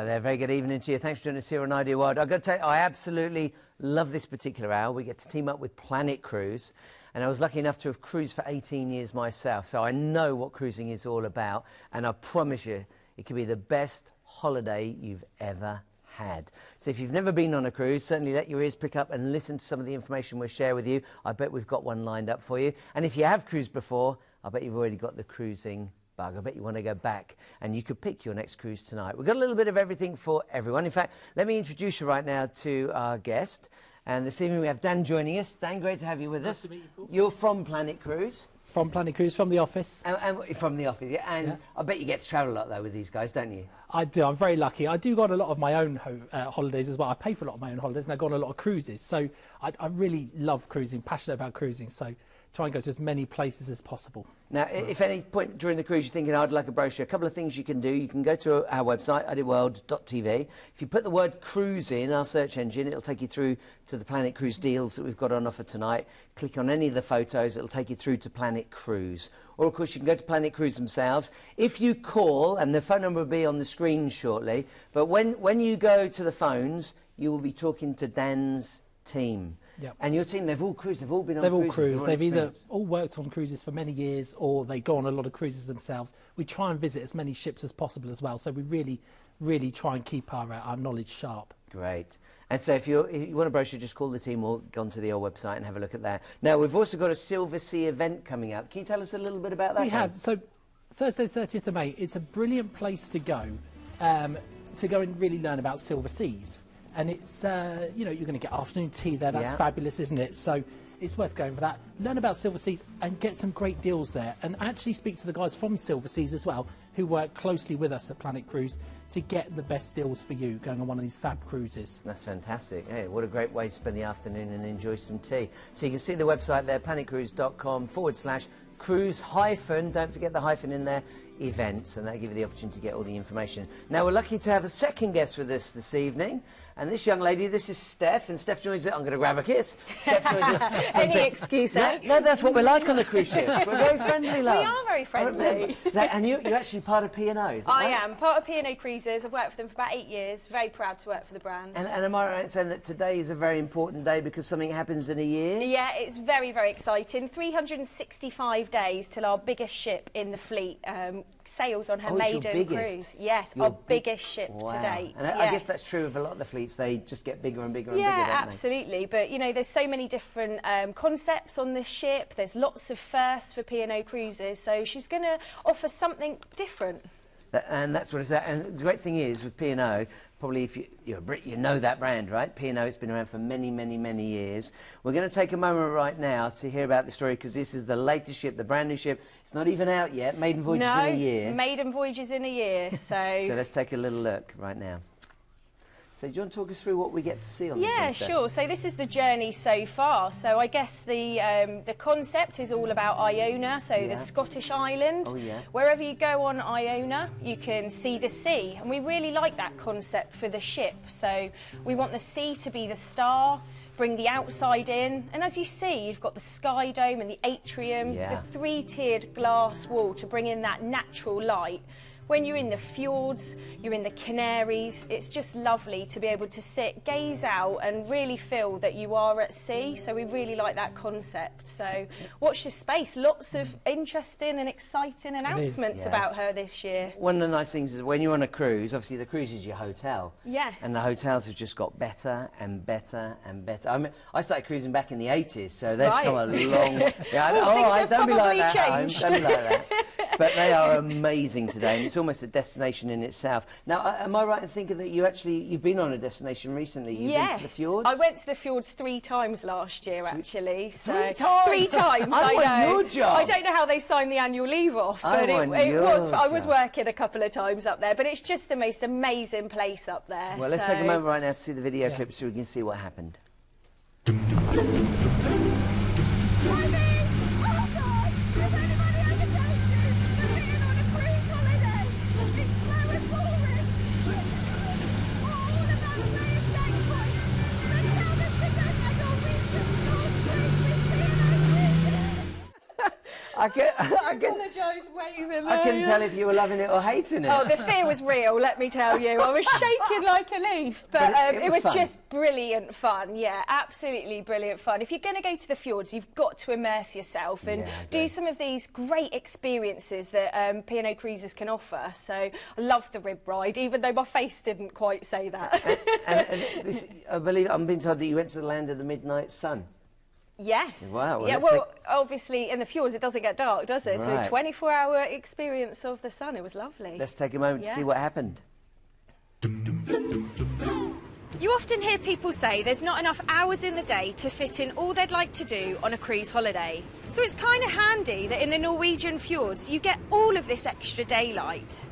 there, very good evening to you. Thanks for joining us here on Idea World. I've got to tell you, I absolutely love this particular hour. We get to team up with Planet Cruise, and I was lucky enough to have cruised for 18 years myself, so I know what cruising is all about, and I promise you, it could be the best holiday you've ever had. So if you've never been on a cruise, certainly let your ears pick up and listen to some of the information we'll share with you. I bet we've got one lined up for you. And if you have cruised before, I bet you've already got the cruising bug. I bet you want to go back, and you could pick your next cruise tonight. We've got a little bit of everything for everyone. In fact, let me introduce you right now to our guest. And this evening we have Dan joining us. Dan, great to have you with us. Nice to meet you, Paul. You're from Planet Cruise. From Planet Cruise, from the office. And from the office, yeah. And yeah. I bet you get to travel a lot, though, with these guys, don't you? I do. I'm very lucky. I do go on a lot of my own holidays as well. I pay for a lot of my own holidays, and I go on a lot of cruises. So I really love cruising, passionate about cruising. So try and go to as many places as possible. Now, if at any point during the cruise you're thinking, I'd like a brochure, a couple of things you can do. You can go to our website, ideaworld.tv. If you put the word cruise in our search engine, it'll take you through to the Planet Cruise deals that we've got on offer tonight. Click on any of the photos, it'll take you through to Planet Cruise. Or, of course, you can go to Planet Cruise themselves. If you call, and the phone number will be on the screen shortly, but when you go to the phones, you will be talking to Dan's team. Yep. And your team, they've all cruised, they've all been on cruises. They've all cruised. They've either all worked on cruises for many years, or they go on a lot of cruises themselves. We try and visit as many ships as possible as well, so we really try and keep our knowledge sharp. Great. And so if you want a brochure, just call the team or go onto the old website and have a look at that. Now, we've also got a Silver Sea event coming up. Can you tell us a little bit about that? We have. So Thursday, 30th of May, it's a brilliant place to go and really learn about Silver Seas. And it's, you know, you're going to get afternoon tea there. That's fabulous, isn't it? So it's worth going for that. Learn about Silver Seas and get some great deals there. And actually speak to the guys from Silver Seas as well, who work closely with us at Planet Cruise to get the best deals for you going on one of these fab cruises. That's fantastic. Hey, what a great way to spend the afternoon and enjoy some tea. So you can see the website there, planetcruise.com/cruise hyphen, don't forget the hyphen in there, events, and that'll give you the opportunity to get all the information. Now, we're lucky to have a second guest with us this evening. And this young lady, this is Steph, and Steph joins us. I'm going to grab a kiss. Steph joins us. Any excuse, eh? No, that's what we're like on the cruise ships. We're very friendly, love. We are very friendly. And you're actually part of P&O, is that right? I am part of P&O Cruises. I've worked for them for about 8 years. Very proud to work for the brand. And am I right in saying that today is a very important day because something happens in a year? Yeah, it's very, very exciting. 365 days till our biggest ship in the fleet sails on her maiden cruise. Yes, our biggest ship to date. And I guess that's true of a lot of the fleets. They just get bigger and bigger and bigger, don't they? Yeah, absolutely. But, you know, there's so many different concepts on this ship. There's lots of firsts for P&O Cruises. So she's going to offer something different. And that's what it's at. And the great thing is with P&O, probably if you're a Brit, you know that brand, right? P&O has been around for many, many, many years. We're going to take a moment right now to hear about the story because this is the latest ship, the brand new ship. It's not even out yet. Maiden voyages in a year. Maiden voyages in a year. So so let's take a little look right now. So do you want to talk us through what we get to see on this one, Steph? Sure. So this is the journey so far. So I guess the concept is all about IONA, so the Scottish island. Oh, yeah. Wherever you go on IONA, you can see the sea. And we really like that concept for the ship. So we want the sea to be the star, bring the outside in. And as you see, you've got the sky dome and the atrium, the three-tiered glass wall to bring in that natural light. When you're in the fjords, you're in the Canaries, it's just lovely to be able to sit, gaze out and really feel that you are at sea. So we really like that concept. So watch this space. Lots of interesting and exciting announcements about her this year. One of the nice things is when you're on a cruise, obviously the cruise is your hotel. Yeah. And the hotels have just got better and better and better. I mean, I started cruising back in the 80s, so they've come a long... don't be like that. Don't be like that. But they are amazing today, and it's almost a destination in itself. Now, am I right in thinking that you've been on a destination recently? You've been to the fjords? I went to the fjords 3 times last year, actually. So 3 times? 3 times, I know. Your job. I don't know how they signed the annual leave off, but I was working a couple of times up there. But it's just the most amazing place up there. Well, let's take a moment right now to see the video clip so we can see what happened. I apologise, waving there. I couldn't tell if you were loving it or hating it. Oh, the fear was real, let me tell you. I was shaking like a leaf, but it was just brilliant fun. Yeah, absolutely brilliant fun. If you're going to go to the fjords, you've got to immerse yourself and do some of these great experiences that P&O Cruises can offer. So I loved the rib ride, even though my face didn't quite say that. I believe I'm being told that you went to the land of the midnight sun. Yes. Wow. Well, yeah, well, obviously in the fjords it doesn't get dark, does it? Right. So 24-hour experience of the sun. It was lovely. Let's take a moment to see what happened. You often hear people say there's not enough hours in the day to fit in all they'd like to do on a cruise holiday. So it's kind of handy that in the Norwegian fjords you get all of this extra daylight.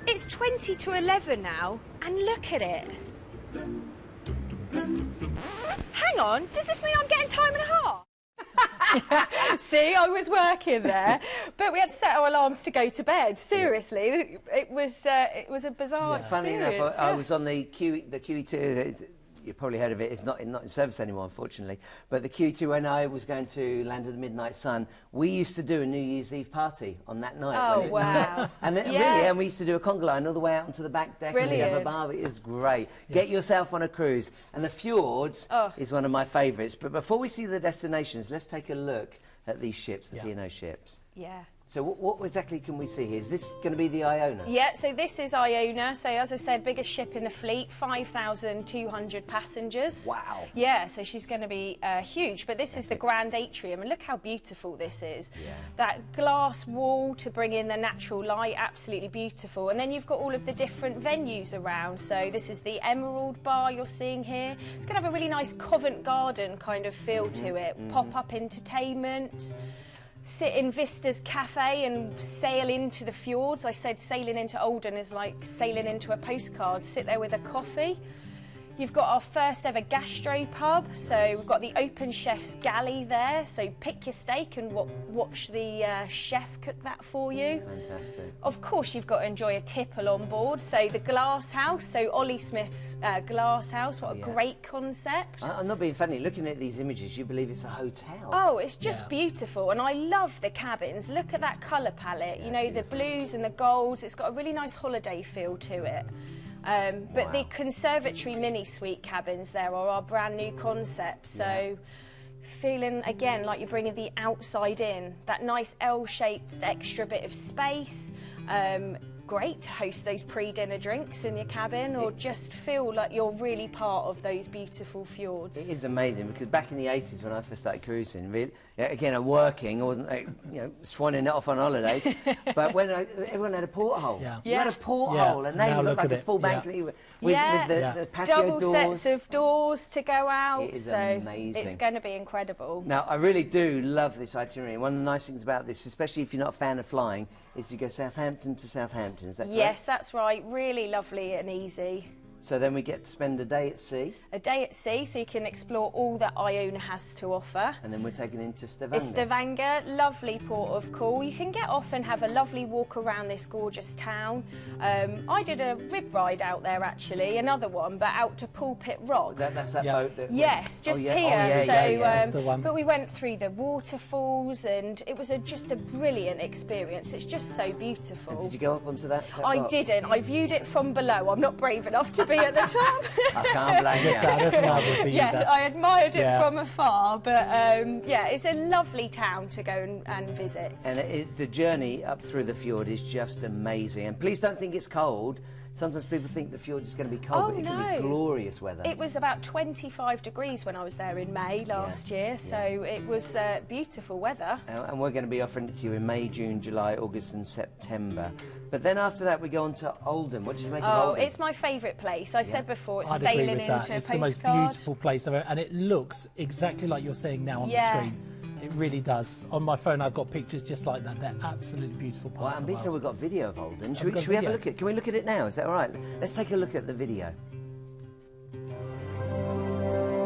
It's 20 to 11 now, and look at it. Hang on, does this mean I'm getting time and a half? See, I was working there, but we had to set our alarms to go to bed. Seriously, it was a bizarre experience. Funny enough, I was on the QE2. You probably heard of it. It's not in service anymore, unfortunately. But the QE2, when I was going to Land of the Midnight Sun, we used to do a New Year's Eve party on that night. Oh, wow. And then, and we used to do a conga line all the way out onto the back deck. Brilliant. And we have a barbecue. It was great. Get yourself on a cruise. And the fjords is one of my favourites. But before we see the destinations, let's take a look at these ships, the P&O ships. Yeah. So what exactly can we see here? Is this going to be the IONA? Yeah, so this is IONA. So as I said, biggest ship in the fleet, 5,200 passengers. Wow. Yeah, so she's going to be huge. But this is the Grand Atrium, and look how beautiful this is. Yeah. That glass wall to bring in the natural light, absolutely beautiful. And then you've got all of the different venues around. So this is the Emerald Bar you're seeing here. It's going to have a really nice Covent Garden kind of feel to it. Pop-up entertainment. Sit in Vista's Cafe and sail into the fjords. I said sailing into Olden is like sailing into a postcard. Sit there with a coffee. You've got our first ever gastro pub. So we've got the Open Chef's Galley there. So pick your steak and watch the chef cook that for you. Fantastic. Of course, you've got to enjoy a tipple on board. So the Glass House, so Ollie Smith's Glass House. What a great concept. I'm not being funny. Looking at these images, you believe it's a hotel. Oh, it's just beautiful. And I love the cabins. Look at that colour palette. You know, the blues and the golds. It's got a really nice holiday feel to it. But the conservatory mini suite cabins there are our brand new concept. So feeling again like you're bringing the outside in, that nice L-shaped extra bit of space. Great to host those pre-dinner drinks in your cabin, or just feel like you're really part of those beautiful fjords. It is amazing, because back in the 80s when I first started cruising, again, I'm working, I wasn't swanning it off on holidays, but when everyone had a porthole. You had a porthole, and now you look like a full balcony with the patio double doors. sets of doors to go out. It is amazing. It's going to be incredible. Now, I really do love this itinerary. One of the nice things about this, especially if you're not a fan of flying, is you go Southampton to Southampton. Is that correct? Yes, that's right. Really lovely and easy. So then we get to spend a day at sea. A day at sea, so you can explore all that IONA has to offer. And then we're taken into Stavanger. Stavanger, lovely port of call. You can get off and have a lovely walk around this gorgeous town. I did a rib ride out there actually, another one, but out to Pulpit Rock. That's that boat that... Yes, just here. That's the one. But we went through the waterfalls, and it was just a brilliant experience. It's just so beautiful. And did you go up onto that I rock? didn't. I viewed it from below. I'm not brave enough to be at the top. I can't blame you. Yeah, I admired it from afar, but yeah, it's a lovely town to go and visit. And the journey up through the fjord is just amazing. And please don't think it's cold. Sometimes people think the fjord is going to be cold, but it can be glorious weather. It was about 25 degrees when I was there in May last year, so it was beautiful weather. And we're going to be offering it to you in May, June, July, August and September. But then after that we go on to Oldham. What did you make of Oldham? It's my favourite place. I said before, it's I'd sailing agree with that. into It's a the postcard. most beautiful place ever, and it looks exactly like you're seeing now on the screen. It really does. On my phone, I've got pictures just like that. They're absolutely beautiful part of the world. We've got video of Oldham. Should we have a look at it? Can we look at it now? Is that all right? Let's take a look at the video.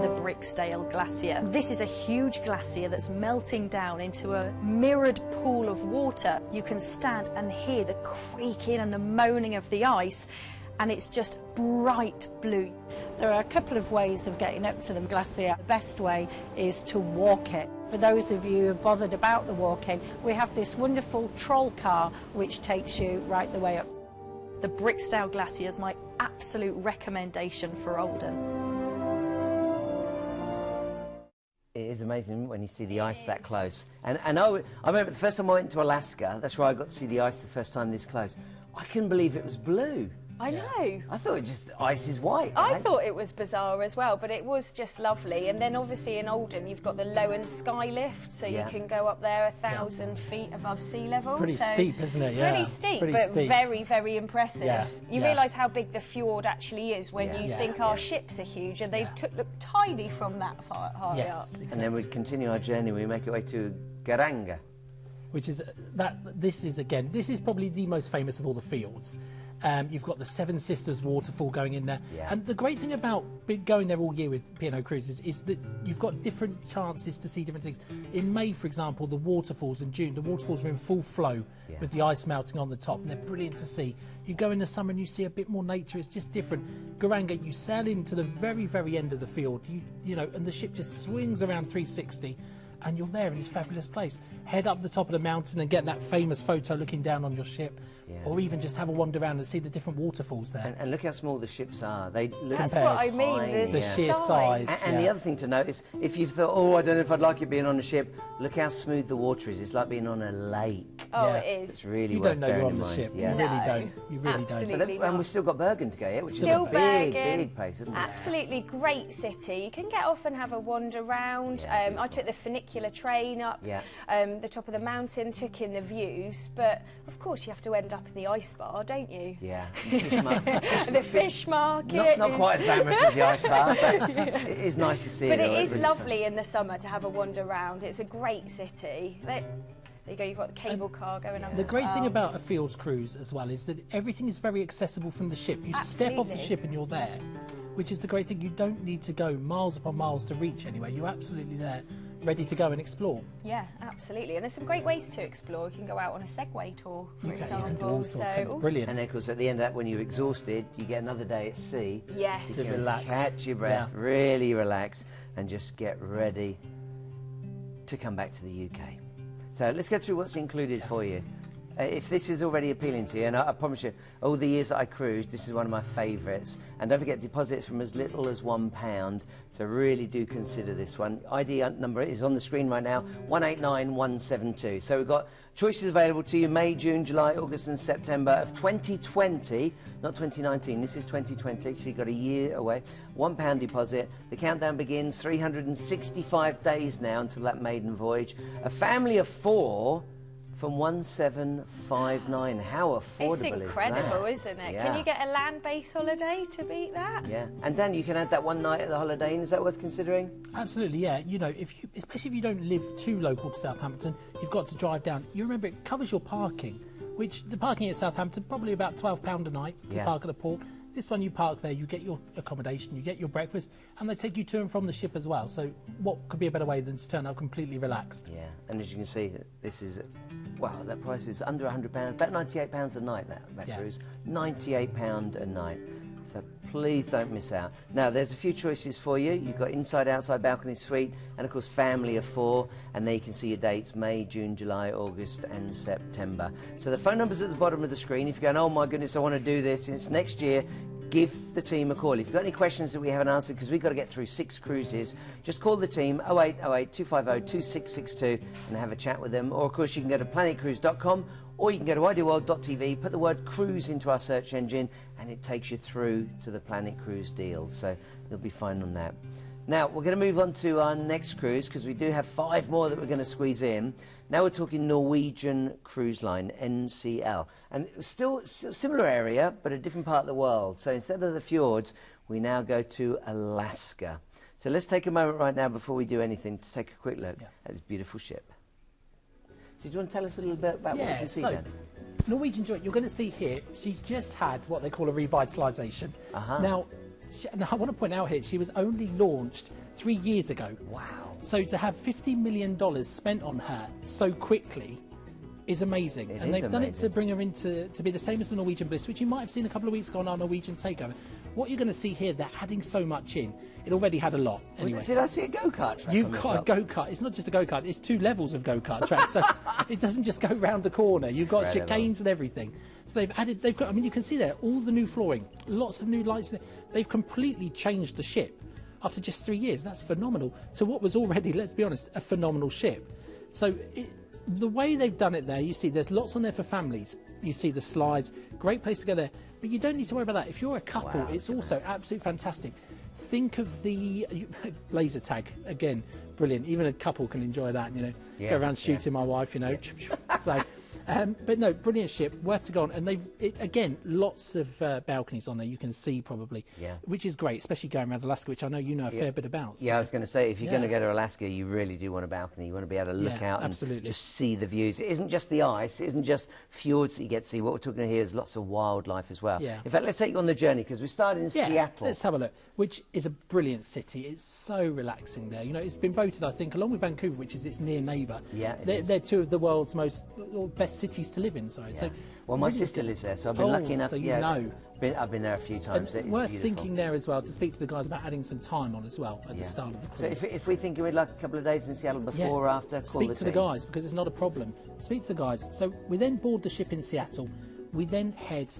The Bricksdale Glacier. This is a huge glacier that's melting down into a mirrored pool of water. You can stand and hear the creaking and the moaning of the ice, and it's just bright blue. There are a couple of ways of getting up to the glacier. The best way is to walk it. For those of you who are bothered about the walking, we have this wonderful troll car which takes you right the way up. The Bricksdale Glacier is my absolute recommendation for Oldham. It is amazing when you see the ice that close. And I remember the first time I went to Alaska, that's where I got to see the ice the first time this close. I couldn't believe it was blue. I know. I thought ice is white. I right? thought it was bizarre as well, but it was just lovely. And then obviously in Oldham you've got the Lowen Sky Lift, so you can go up there 1,000 feet above sea level. It's pretty steep, isn't it? Yeah. Pretty steep, Pretty but steep. very, very impressive. Yeah. You Yeah. realise how big the fjord actually is when you think our ships are huge, and they look tiny from that far high Yes, up. exactly. And then we continue our journey, we make our way to Garanga. Which is, this is probably the most famous of all the fjords. You've got the Seven Sisters waterfall going in there. Yeah. And the great thing about going there all year with P&O Cruises is that you've got different chances to see different things. In May, for example, the waterfalls, in June, the waterfalls are in full flow with the ice melting on the top, and they're brilliant to see. You go in the summer and you see a bit more nature, it's just different. Garanga, you sail into the very, very end of the fjord, you know, and the ship just swings around 360, and you're there in this fabulous place. Head up the top of the mountain and get that famous photo looking down on your ship, or even just have a wander around and see the different waterfalls there. And look how small the ships are. They look That's what I mean, tiny. the sheer size. And the other thing to note is, if you've thought, oh, I don't know if I'd like it being on a ship, look how smooth the water is. It's like being on a lake. Oh, Yeah. it is. It's really You worth don't know you're bearing on in the mind. ship. Yeah. You really No, don't. You really don't. absolutely. And we've still got Bergen to go, yeah, which Still is a big, Bergen. big place, isn't it? Absolutely great city. You can get off and have a wander around. Yeah, I took the funicular train up the top of the mountain, took in the views, but of course you have to end up in the ice bar, don't you? Yeah. The fish market. Not quite as glamorous as the ice bar, but it is nice to see. But it though, is really lovely in the summer to have a wander around. It's a great city. There you go, you've got the cable car going on. The great thing about a Fjords cruise as well is that everything is very accessible from the ship. You step off the Absolutely. ship and you're there, which is the great thing. You don't need to go miles upon miles to reach anywhere. You're absolutely there, ready to go and explore. Yeah, absolutely. And there's some great ways to explore. You can go out on a Segway tour, for example. You can do all sorts of things. Brilliant. And then, of course, at the end of that, when you're exhausted, you get another day at sea. Yes. So To you can relax. catch your breath, really relax, and just get ready to come back to the UK. So let's go through what's included for you. If this is already appealing to you, and I promise you, all the years that I cruised, this is one of my favourites. And don't forget, deposits from as little as £1, so really do consider this one. ID number is on the screen right now, 189172. So we've got choices available to you May, June, July, August and September of 2020, not 2019, this is 2020, so you've got a year away. £1 deposit. The countdown begins 365 days now until that maiden voyage. A family of 4 from 1759. How affordable It's incredible, is isn't it? Yeah. Can you get a land-based holiday to beat that? Yeah. And Dan, you can add that one night at the Holiday Inn. Is that worth considering? Absolutely, yeah. You know, especially if you don't live too local to Southampton, you've got to drive down. You remember, it covers your parking, which the parking at Southampton probably about £12 a night to park at a port. This one, you park there, you get your accommodation, you get your breakfast, and they take you to and from the ship as well. So what could be a better way than to turn up completely relaxed? Yeah. And as you can see, this is, wow, that price is under £100, about £98 a night, that cruise. £98 a night. So please don't miss out. Now, there's a few choices for you. You've got inside, outside balcony suite, and of course, family of 4. And there you can see your dates, May, June, July, August, and September. So the phone number's at the bottom of the screen. If you're going, oh my goodness, I want to do this, and it's next year, give the team a call. If you've got any questions that we haven't answered, because we've got to get through 6 cruises, just call the team, 0808 250 2662, and have a chat with them. Or, of course, you can go to planetcruise.com, or you can go to ideaworld.tv, put the word cruise into our search engine, and it takes you through to the Planet Cruise deal. So you'll be fine on that. Now, we're going to move on to our next cruise, because we do have 5 more that we're going to squeeze in. Now we're talking Norwegian Cruise Line, NCL. And still similar area, but a different part of the world. So instead of the fjords, we now go to Alaska. So let's take a moment right now before we do anything to take a quick look at this beautiful ship. So do you want to tell us a little bit about what we can see then? Norwegian Joy, you're going to see here, she's just had what they call a revitalisation. Now, and I want to point out here, she was only launched 3 years ago. Wow. So to have $50 million spent on her so quickly is amazing. And they've done it to bring her into to be the same as the Norwegian Bliss, which you might have seen a couple of weeks ago on our Norwegian Takeover. what you're going to see here, they're adding so much in. It already had a lot. Anyway. Did I see a go-kart track? You've got a go-kart. It's not just a go-kart, it's 2 levels of go-kart track. So it doesn't just go round the corner. You've got chicanes and everything. So they've got, I mean, you can see there, all the new flooring, lots of new lights. They've completely changed the ship after just 3 years. That's phenomenal. So what was already, let's be honest, a phenomenal ship. So the way they've done it there, you see there's lots on there for families. You see the slides, great place to go there. But you don't need to worry about that. If you're a couple, it's also absolutely fantastic. Think of the laser tag, again, brilliant. Even a couple can enjoy that, you know. Go around shooting my wife, you know. So, but no, brilliant ship, worth to go on. And again, lots of balconies on there, you can see probably, which is great, especially going around Alaska, which I know you know a fair bit about. So. Yeah, I was going to say, if you're going to go to Alaska, you really do want a balcony. You want to be able to look out and just see the views. It isn't just the ice, it isn't just fjords that you get to see. What we're talking here is lots of wildlife as well. Yeah. In fact, let's take you on the journey, because we started in Seattle. Let's have a look, which is a brilliant city. It's so relaxing there. You know, it's been voted, I think, along with Vancouver, which is its near neighbour. Yeah, they're 2 of the world's best cities to live in. Sorry. Yeah. So, well, my sister lives there, so I've been lucky enough. So you know. I've been there a few times. And worth thinking there as well to speak to the guys about adding some time on as well at the start of the cruise. So if we're thinking we'd like a couple of days in Seattle before or after, speak to the guys, because it's not a problem. Speak to the guys. So we then board the ship in Seattle. We then head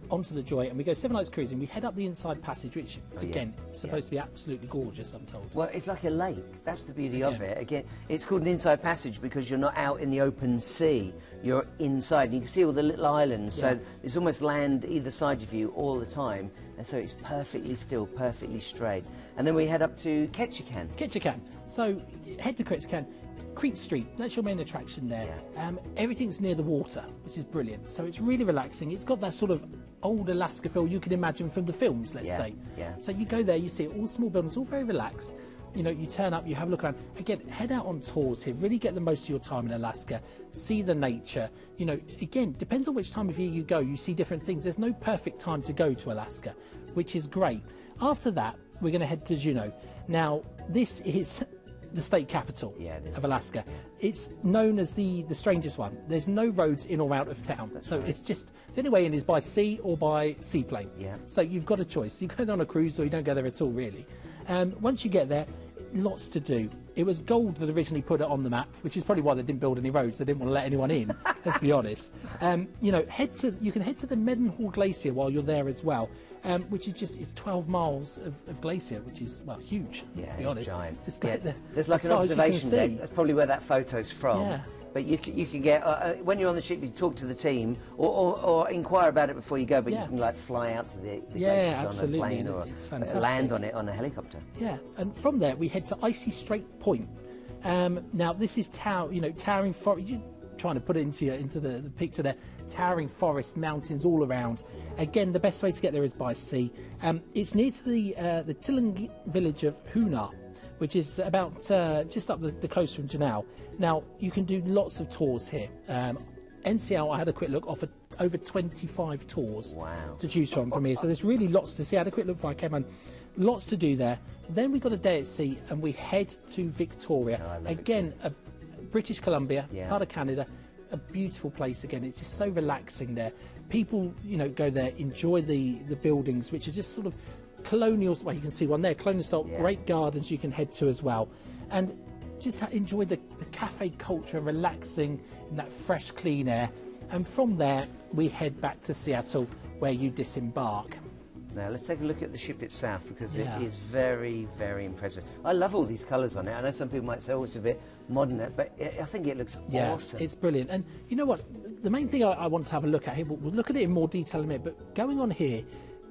onto the Joy, and we go 7 nights cruising. We head up the Inside Passage, which again is supposed to be absolutely gorgeous, I'm told. Well, it's like a lake. That's the beauty of it. Again, it's called an Inside Passage because you're not out in the open sea. You're inside, and you can see all the little islands. So there's almost land either side of you all the time, and so it's perfectly still, perfectly straight. And then we head up to Ketchikan. Ketchikan. So head to Ketchikan. Crete Street, that's your main attraction there. Everything's near the water, which is brilliant. So it's really relaxing. It's got that sort of old Alaska feel you can imagine from the films, let's say. So you go there, you see all small buildings, all very relaxed. You know, you turn up, you have a look around. Again, head out on tours here. Really get the most of your time in Alaska. See the nature. You know, again, depends on which time of year you go. You see different things. There's no perfect time to go to Alaska, which is great. After that, we're going to head to Juneau. Now, this is the state capital of Alaska. It's known as the strangest one. There's no roads in or out of town. It's just, the only way in is by sea or by seaplane. So you've got a choice. You go there on a cruise or you don't go there at all, really. Once you get there, lots to do. It was Gold that originally put it on the map, which is probably why they didn't build any roads. They didn't want to let anyone in, let's be honest. You know, you can head to the Mendenhall Glacier while you're there as well, which is it's 12 miles of glacier, which is, well, huge, let's be honest. Giant. Just there's like an observation deck. That's probably where that photo's from. But you can get, when you're on the ship, you talk to the team or inquire about it before you go, but you can like fly out to the glaciers on a plane or land on it on a helicopter. And from there we head to Icy Strait Point. Now this is towering forest. You're trying to put it into the picture there. Towering forest, mountains all around. Again, the best way to get there is by sea. It's near to the Tilling village of Cunard, which is about just up the coast from Juneau. Now, you can do lots of tours here. NCL, I had a quick look, offered over 25 tours to choose from here. So there's really lots to see. I had a quick look before I came on. Lots to do there. Then we got a day at sea and we head to Victoria. Again, British Columbia, part of Canada. A beautiful place again. It's just so relaxing there. People, you know, go there, enjoy the buildings, which are just sort of colonial. Well, you can see one there, colonial style. Great gardens you can head to as well, and just enjoy the cafe culture, relaxing in that fresh, clean air. And from there, we head back to Seattle, where you disembark. Now let's take a look at the ship itself, because it is very, very impressive. I love all these colours on it. I know some people might say, oh, it's a bit modern, but I think it looks awesome. It's brilliant. And you know what? The main thing I want to have a look at here, we'll look at it in more detail in a minute, but going on here,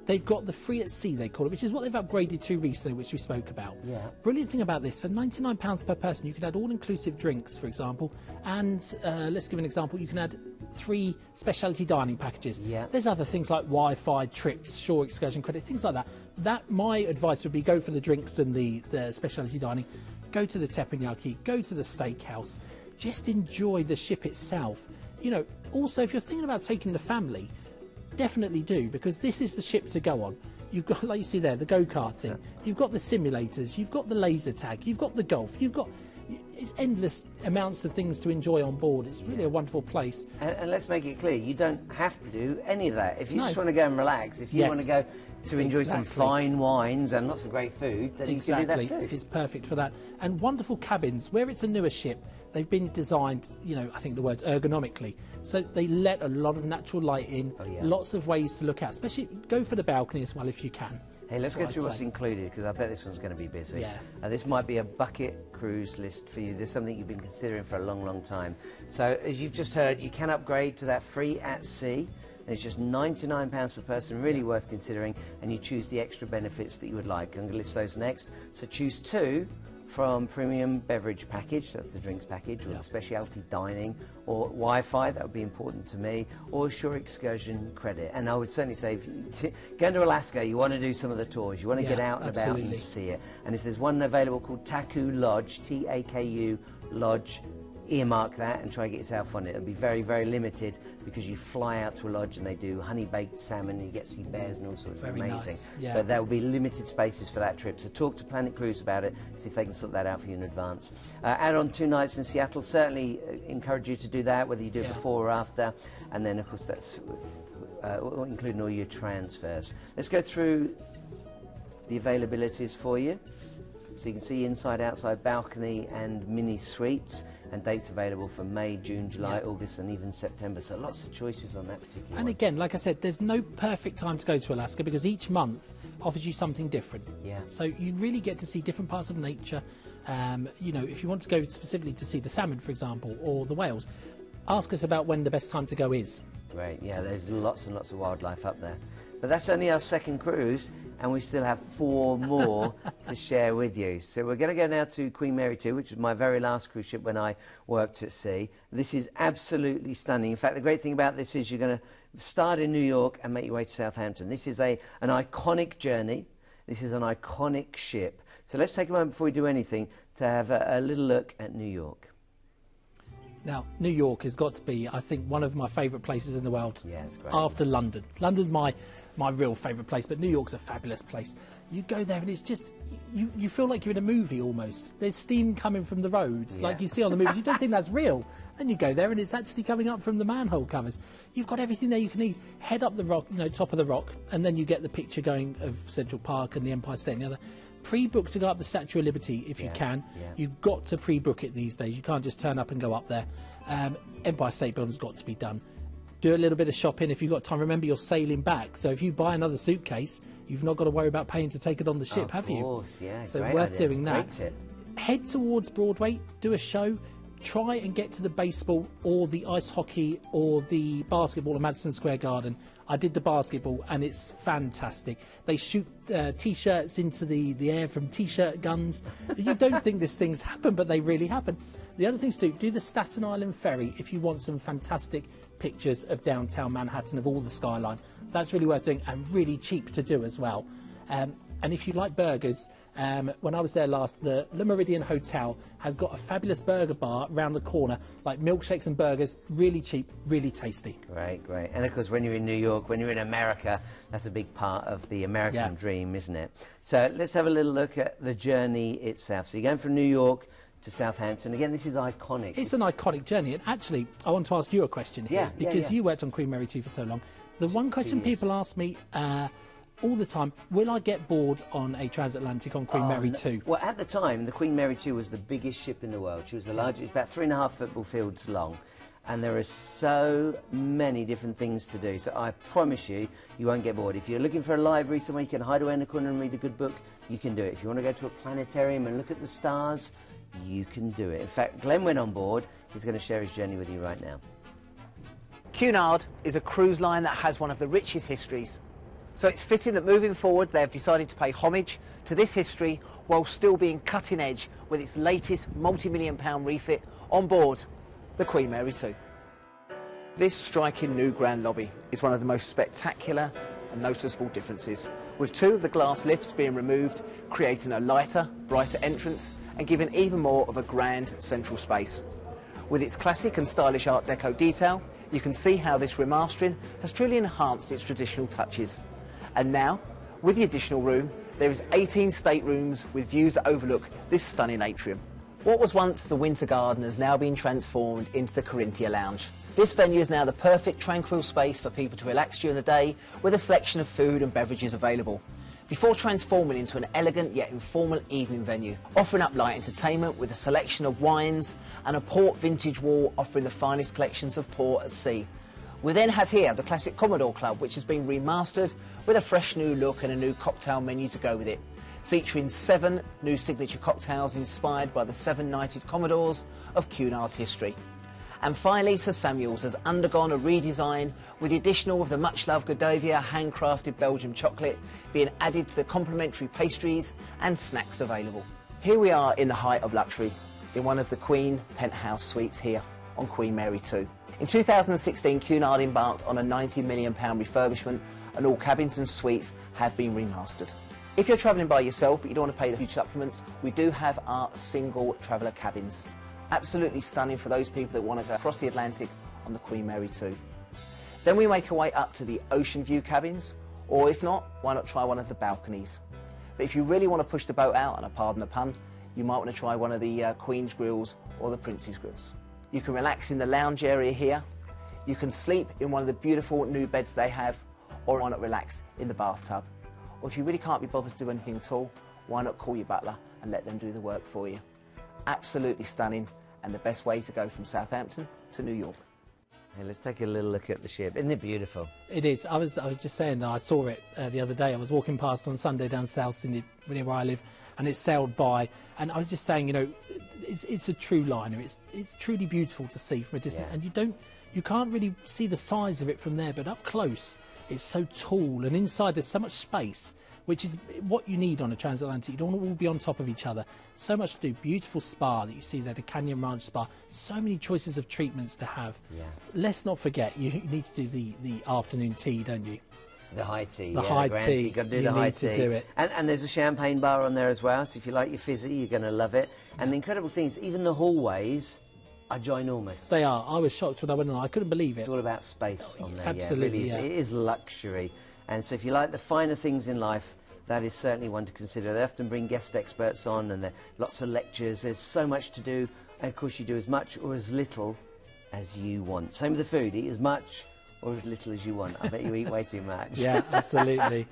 they've got the free at sea, they call it, which is what they've upgraded to recently, which we spoke about. Brilliant thing about this, for £99 per person, you can add all-inclusive drinks, for example, and let's give an example, you can add 3 specialty dining packages. There's other things like Wi-Fi, trips, shore excursion credit, things like that. My advice would be go for the drinks and the specialty dining. Go to the teppanyaki, go to the steakhouse, just enjoy the ship itself. You know, also, if you're thinking about taking the family, definitely do, because this is the ship to go on. You've got, like you see there, the go-karting, you've got the simulators, you've got the laser tag, you've got the golf, you've got it's endless amounts of things to enjoy on board. It's really a wonderful place. And let's make it clear, you don't have to do any of that. If you just want to go and relax, if you want to go to enjoy some fine wines and lots of great food, then you can do that too. It's perfect for that. And wonderful cabins. Where it's a newer ship, they've been designed, you know, I think the word's ergonomically. So they let a lot of natural light in, lots of ways to look at, especially go for the balcony as well if you can. Hey, let's go through what's included, because I bet this one's going to be busy. Yeah. This might be a bucket cruise list for you. There's something you've been considering for a long, long time. So, as you've just heard, you can upgrade to that free at sea, and it's just £99 per person, really worth considering, and you choose the extra benefits that you would like. I'm going to list those next. So choose 2 from premium beverage package, that's the drinks package, or the specialty dining, or Wi-Fi, that would be important to me, or shore excursion credit. And I would certainly say, if you go to Alaska, you want to do some of the tours, you want to get out and about and see it. And if there's one available called Taku Lodge, T-A-K-U Lodge, earmark that and try and get yourself on it. It'll be very, very limited, because you fly out to a lodge and they do honey-baked salmon and you get to see bears and all sorts. It's amazing. Nice. Yeah. But there will be limited spaces for that trip. So talk to Planet Cruise about it, see if they can sort that out for you in advance. Add on 2 nights in Seattle. Certainly encourage you to do that, whether you do it before or after. And then, of course, that's including all your transfers. Let's go through the availabilities for you. So you can see inside, outside, balcony and mini suites, and dates available for May, June, July, August and even September. So lots of choices on that particular one. And again, like I said, there's no perfect time to go to Alaska, because each month offers you something different. Yeah. So you really get to see different parts of nature. You know, if you want to go specifically to see the salmon, for example, or the whales, ask us about when the best time to go is. Great, yeah, there's lots and lots of wildlife up there. But that's only our second cruise, and we still have 4 more to share with you. So we're going to go now to Queen Mary 2, which was my very last cruise ship when I worked at sea. This is absolutely stunning. In fact, the great thing about this is you're going to start in New York and make your way to Southampton. This is an iconic journey. This is an iconic ship. So let's take a moment before we do anything to have a little look at New York. Now, New York has got to be, I think, one of my favourite places in the world. Yeah, it's great. After London. London's my real favourite place, but New York's a fabulous place. You go there and it's just, you feel like you're in a movie almost. There's steam coming from the roads, like you see on the movies. You don't think that's real. Then you go there and it's actually coming up from the manhole covers. You've got everything there you can eat. Head up the rock, you know, top of the rock, and then you get the picture going of Central Park and the Empire State and the other. Pre-book to go up the Statue of Liberty if you can. You've got to pre-book it these days. You can't just turn up and go up there. Empire State Building's got to be done. Do a little bit of shopping if you've got time. Remember, you're sailing back, so if you buy another suitcase, you've not got to worry about paying to take it on the ship, have you? Of course, yeah. So great worth idea. doing that. Great tip. Head towards Broadway, do a show. Try and get to the baseball or the ice hockey or the basketball at Madison Square Garden. I did the basketball and it's fantastic. They shoot T-shirts into the air from T-shirt guns. You don't think these things happen, but they really happen. The other things to do the Staten Island Ferry if you want some fantastic pictures of downtown Manhattan, of all the skyline. That's really worth doing and really cheap to do as well. And if you like burgers, when I was there last, the Le Méridien Hotel has got a fabulous burger bar around the corner, like milkshakes and burgers, really cheap, really tasty. Great, great. And of course, when you're in New York, when you're in America, that's a big part of the American dream, isn't it? So let's have a little look at the journey itself. So you're going from New York to Southampton. Again, this is iconic. It's an iconic journey. And actually, I want to ask you a question here, because you worked on Queen Mary 2 for so long. The one question people ask me all the time, will I get bored on a transatlantic on Queen Mary 2? Well, at the time, the Queen Mary 2 was the biggest ship in the world. She was the largest, about 3.5 football fields long. And there are so many different things to do. So I promise you, you won't get bored. If you're looking for a library somewhere you can hide away in a corner and read a good book, you can do it. If you want to go to a planetarium and look at the stars, you can do it. In fact, Glenn went on board. He's going to share his journey with you right now. Cunard is a cruise line that has one of the richest histories. So it's fitting that moving forward they have decided to pay homage to this history while still being cutting edge with its latest multi-million-pound refit on board the Queen Mary 2. This striking new grand lobby is one of the most spectacular and noticeable differences, with 2 of the glass lifts being removed, creating a lighter, brighter entrance and giving even more of a grand central space. With its classic and stylish Art Deco detail, you can see how this remastering has truly enhanced its traditional touches. And now, with the additional room, there is 18 staterooms with views that overlook this stunning atrium. What was once the Winter Garden has now been transformed into the Corinthia Lounge. This venue is now the perfect tranquil space for people to relax during the day with a selection of food and beverages available, before transforming into an elegant yet informal evening venue, offering up light entertainment with a selection of wines and a port vintage wall offering the finest collections of port at sea. We then have here the classic Commodore Club, which has been remastered with a fresh new look and a new cocktail menu to go with it, featuring 7 new signature cocktails inspired by the 7 knighted Commodores of Cunard's history. And finally, Sir Samuel's has undergone a redesign with the additional of the much-loved Gordovia handcrafted Belgian chocolate being added to the complimentary pastries and snacks available. Here we are in the height of luxury, in one of the Queen penthouse suites here on Queen Mary 2. In 2016, Cunard embarked on a £90 million refurbishment and all cabins and suites have been remastered. If you're travelling by yourself but you don't want to pay the huge supplements, we do have our single traveller cabins. Absolutely stunning for those people that want to go across the Atlantic on the Queen Mary 2. Then we make our way up to the ocean view cabins, or if not, why not try one of the balconies. But if you really want to push the boat out, and I pardon the pun, you might want to try one of the Queen's Grills or the Prince's Grills. You can relax in the lounge area here, you can sleep in one of the beautiful new beds they have, or why not relax in the bathtub. Or if you really can't be bothered to do anything at all, why not call your butler and let them do the work for you. Absolutely stunning, and the best way to go from Southampton to New York. Hey, let's take a little look at the ship. Isn't it beautiful? It is. I was just saying, I saw it the other day. I was walking past on Sunday down south near where I live, and it sailed by. And I was just saying, you know, it's a true liner. It's truly beautiful to see from a distance, and you can't really see the size of it from there, but up close, it's so tall, and inside there's so much space, which is what you need on a transatlantic. You don't want to all be on top of each other. So much to do. Beautiful spa that you see there, the Canyon Ranch Spa. So many choices of treatments to have. Yeah. Let's not forget, you need to do the afternoon tea, don't you? The high tea. The high tea. You've got to do the high tea. You need to do it. And there's a champagne bar on there as well, so if you like your fizzy, you're going to love it. And the incredible thing is, even the hallways are ginormous. They are. I was shocked when I went on. I couldn't believe it. It's all about space on there. Absolutely, yeah, it really is. It is luxury. And so if you like the finer things in life, that is certainly one to consider. They often bring guest experts on, and there are lots of lectures. There's so much to do, and of course you do as much or as little as you want. Same with the food. Eat as much or as little as you want. I bet you eat way too much. Yeah, absolutely.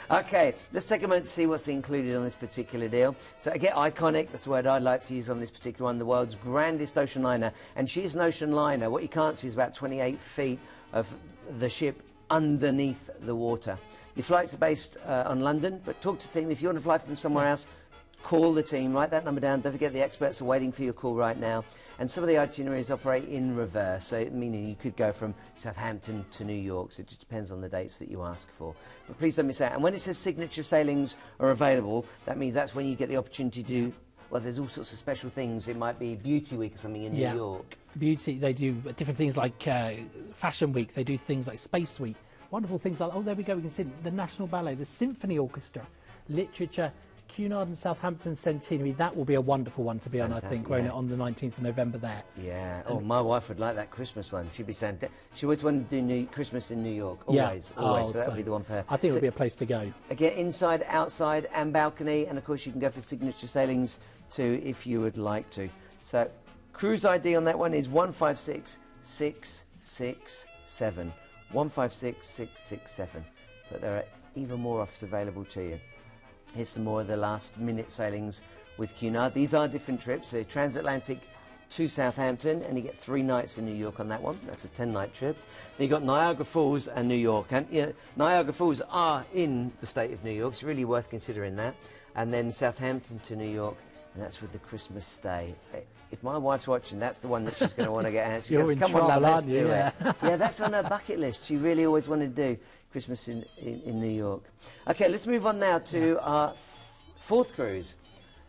Okay, let's take a moment to see what's included on this particular deal. So again, iconic, that's the word I'd like to use on this particular one, the world's grandest ocean liner. And she is an ocean liner. What you can't see is about 28 feet of the ship underneath the water. Your flights are based on London, but talk to the team. If you want to fly from somewhere else, call the team, write that number down. Don't forget the experts are waiting for your call right now. And some of the itineraries operate in reverse, so meaning you could go from Southampton to New York, so it just depends on the dates that you ask for. But please don't miss out. And when it says signature sailings are available, that means that's when you get the opportunity to do, well, there's all sorts of special things. It might be Beauty Week or something in New York. Beauty, they do different things like Fashion Week, they do things like Space Week. Wonderful things like, oh, there we go, we can see the National Ballet, the Symphony Orchestra, literature, Cunard and Southampton Centenary. That will be a wonderful one to be on, I think, won't it, on the 19th of November there. Yeah. Oh, my wife would like that Christmas one. She'd be saying, she always wanted to do Christmas in New York. Always, always. So that would be the one for her. I think it would be a place to go. Again, inside, outside, and balcony. And of course, you can go for signature sailings too, if you would like to. So, cruise ID on that one is 156667. 156667. But there are even more offers available to you. Here's some more of the last minute sailings with Cunard. These are different trips. So Transatlantic to Southampton, and you get 3 nights in New York on that one. That's a 10-night trip. Then you've got Niagara Falls and New York. And you know, Niagara Falls are in the state of New York. It's really worth considering that. And then Southampton to New York, and that's with the Christmas stay. If my wife's watching, that's the one that she's going to want to get out. She goes, come on, love, let's do it. Yeah, that's on her bucket list. She really always wanted to do Christmas in New York. Okay, let's move on now to our 4th cruise.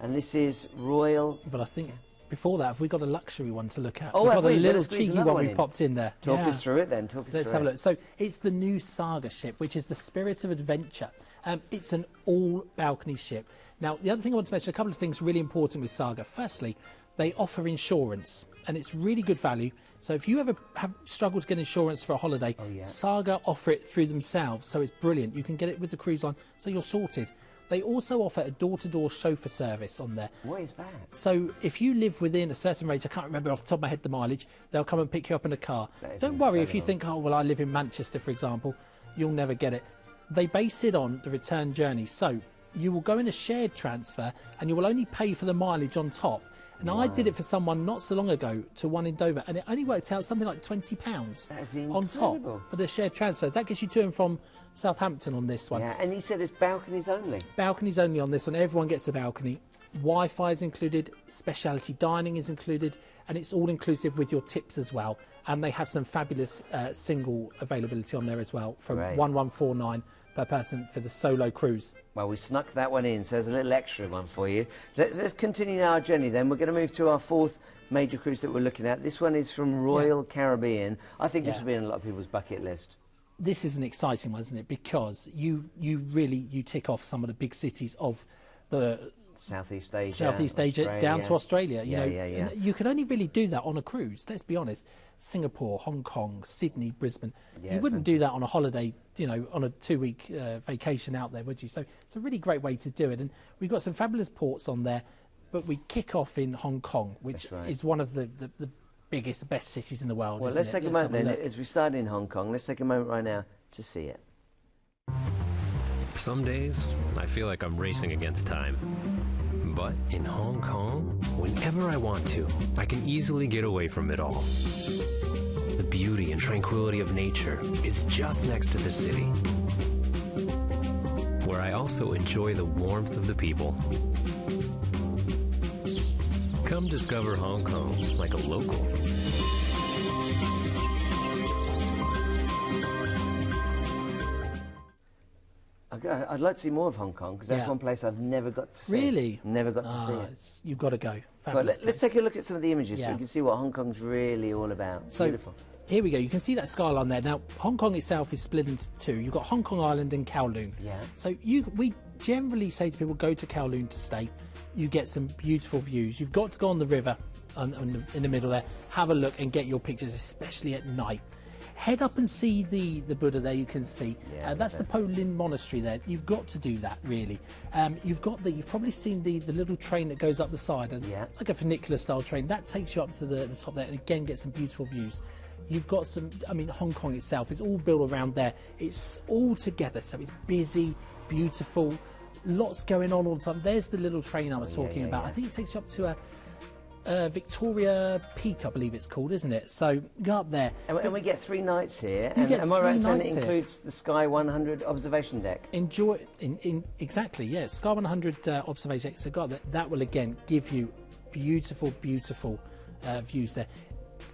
And this is Royal... But I think before that, have we got a luxury one to look at? Oh, we've got a little little cheeky one we popped in there. Talk us through it then. Let's have a look. So it's the new Saga ship, which is the Spirit of Adventure. It's an all-balcony ship. Now, the other thing I want to mention, a couple of things really important with Saga. Firstly, they offer insurance, and it's really good value. So if you ever have struggled to get insurance for a holiday, Saga offer it through themselves, so it's brilliant. You can get it with the cruise line, so you're sorted. They also offer a door-to-door chauffeur service on there. What is that? So if you live within a certain range, I can't remember off the top of my head the mileage, they'll come and pick you up in a car. Don't worry if you think, oh, well, I live in Manchester, for example, you'll never get it. They base it on the return journey. So you will go in a shared transfer and you will only pay for the mileage on top. And I did it for someone not so long ago to one in Dover, and it only worked out something like £20 on top for the shared transfers. That gets you to and from Southampton on this one. Yeah, and you said it's balconies only. Balconies only on this one. Everyone gets a balcony. Wi-Fi is included, specialty dining is included, and it's all inclusive with your tips as well. And they have some fabulous single availability on there as well, from 1149 per person for the solo cruise. Well, we snuck that one in, so there's a little extra one for you. Let's continue our journey then. We're going to move to our fourth major cruise that we're looking at. This one is from Royal Caribbean. I think this will be on a lot of people's bucket list. This is an exciting one, isn't it? Because you really tick off some of the big cities of the Southeast Asia, down to Australia. Yeah. You can only really do that on a cruise. Let's be honest. Singapore, Hong Kong, Sydney, Brisbane. You wouldn't do that on a holiday, on a 2-week vacation out there, would you? So it's a really great way to do it. And we've got some fabulous ports on there, but we kick off in Hong Kong, which is one of the biggest, best cities in the world. Well, let's take a moment then, as we start in Hong Kong. Let's take a moment right now to see it. Some days, I feel like I'm racing against time. But in Hong Kong, whenever I want to, I can easily get away from it all. The beauty and tranquility of nature is just next to the city, where I also enjoy the warmth of the people. Come discover Hong Kong like a local. I'd like to see more of Hong Kong, because that's one place I've never got to see. Really? Never got to see it. You've got to go. Well, let's take a look at some of the images so you can see what Hong Kong's really all about. So, beautiful. Here we go. You can see that skyline there. Now, Hong Kong itself is split into two. You've got Hong Kong Island and Kowloon. Yeah. So we generally say to people, go to Kowloon to stay. You get some beautiful views. You've got to go on the river in the middle there, have a look and get your pictures, especially at night. Head up and see the Buddha there. You can see that's the Po Lin Monastery there. You've got to do that, really. You've probably seen the little train that goes up the side, like a funicular style train that takes you up to the top there, and again get some beautiful views. You've got some, Hong Kong itself, it's all built around there. It's all together, so it's busy, beautiful, lots going on all the time. There's the little train I was talking about. I think it takes you up to Victoria Peak, I believe it's called, isn't it? So go up there. And we get 3 nights here. And am I right in saying it includes the Sky 100 observation deck? Exactly, yeah. Sky 100 observation deck. So go up there. That will again give you beautiful, beautiful views there.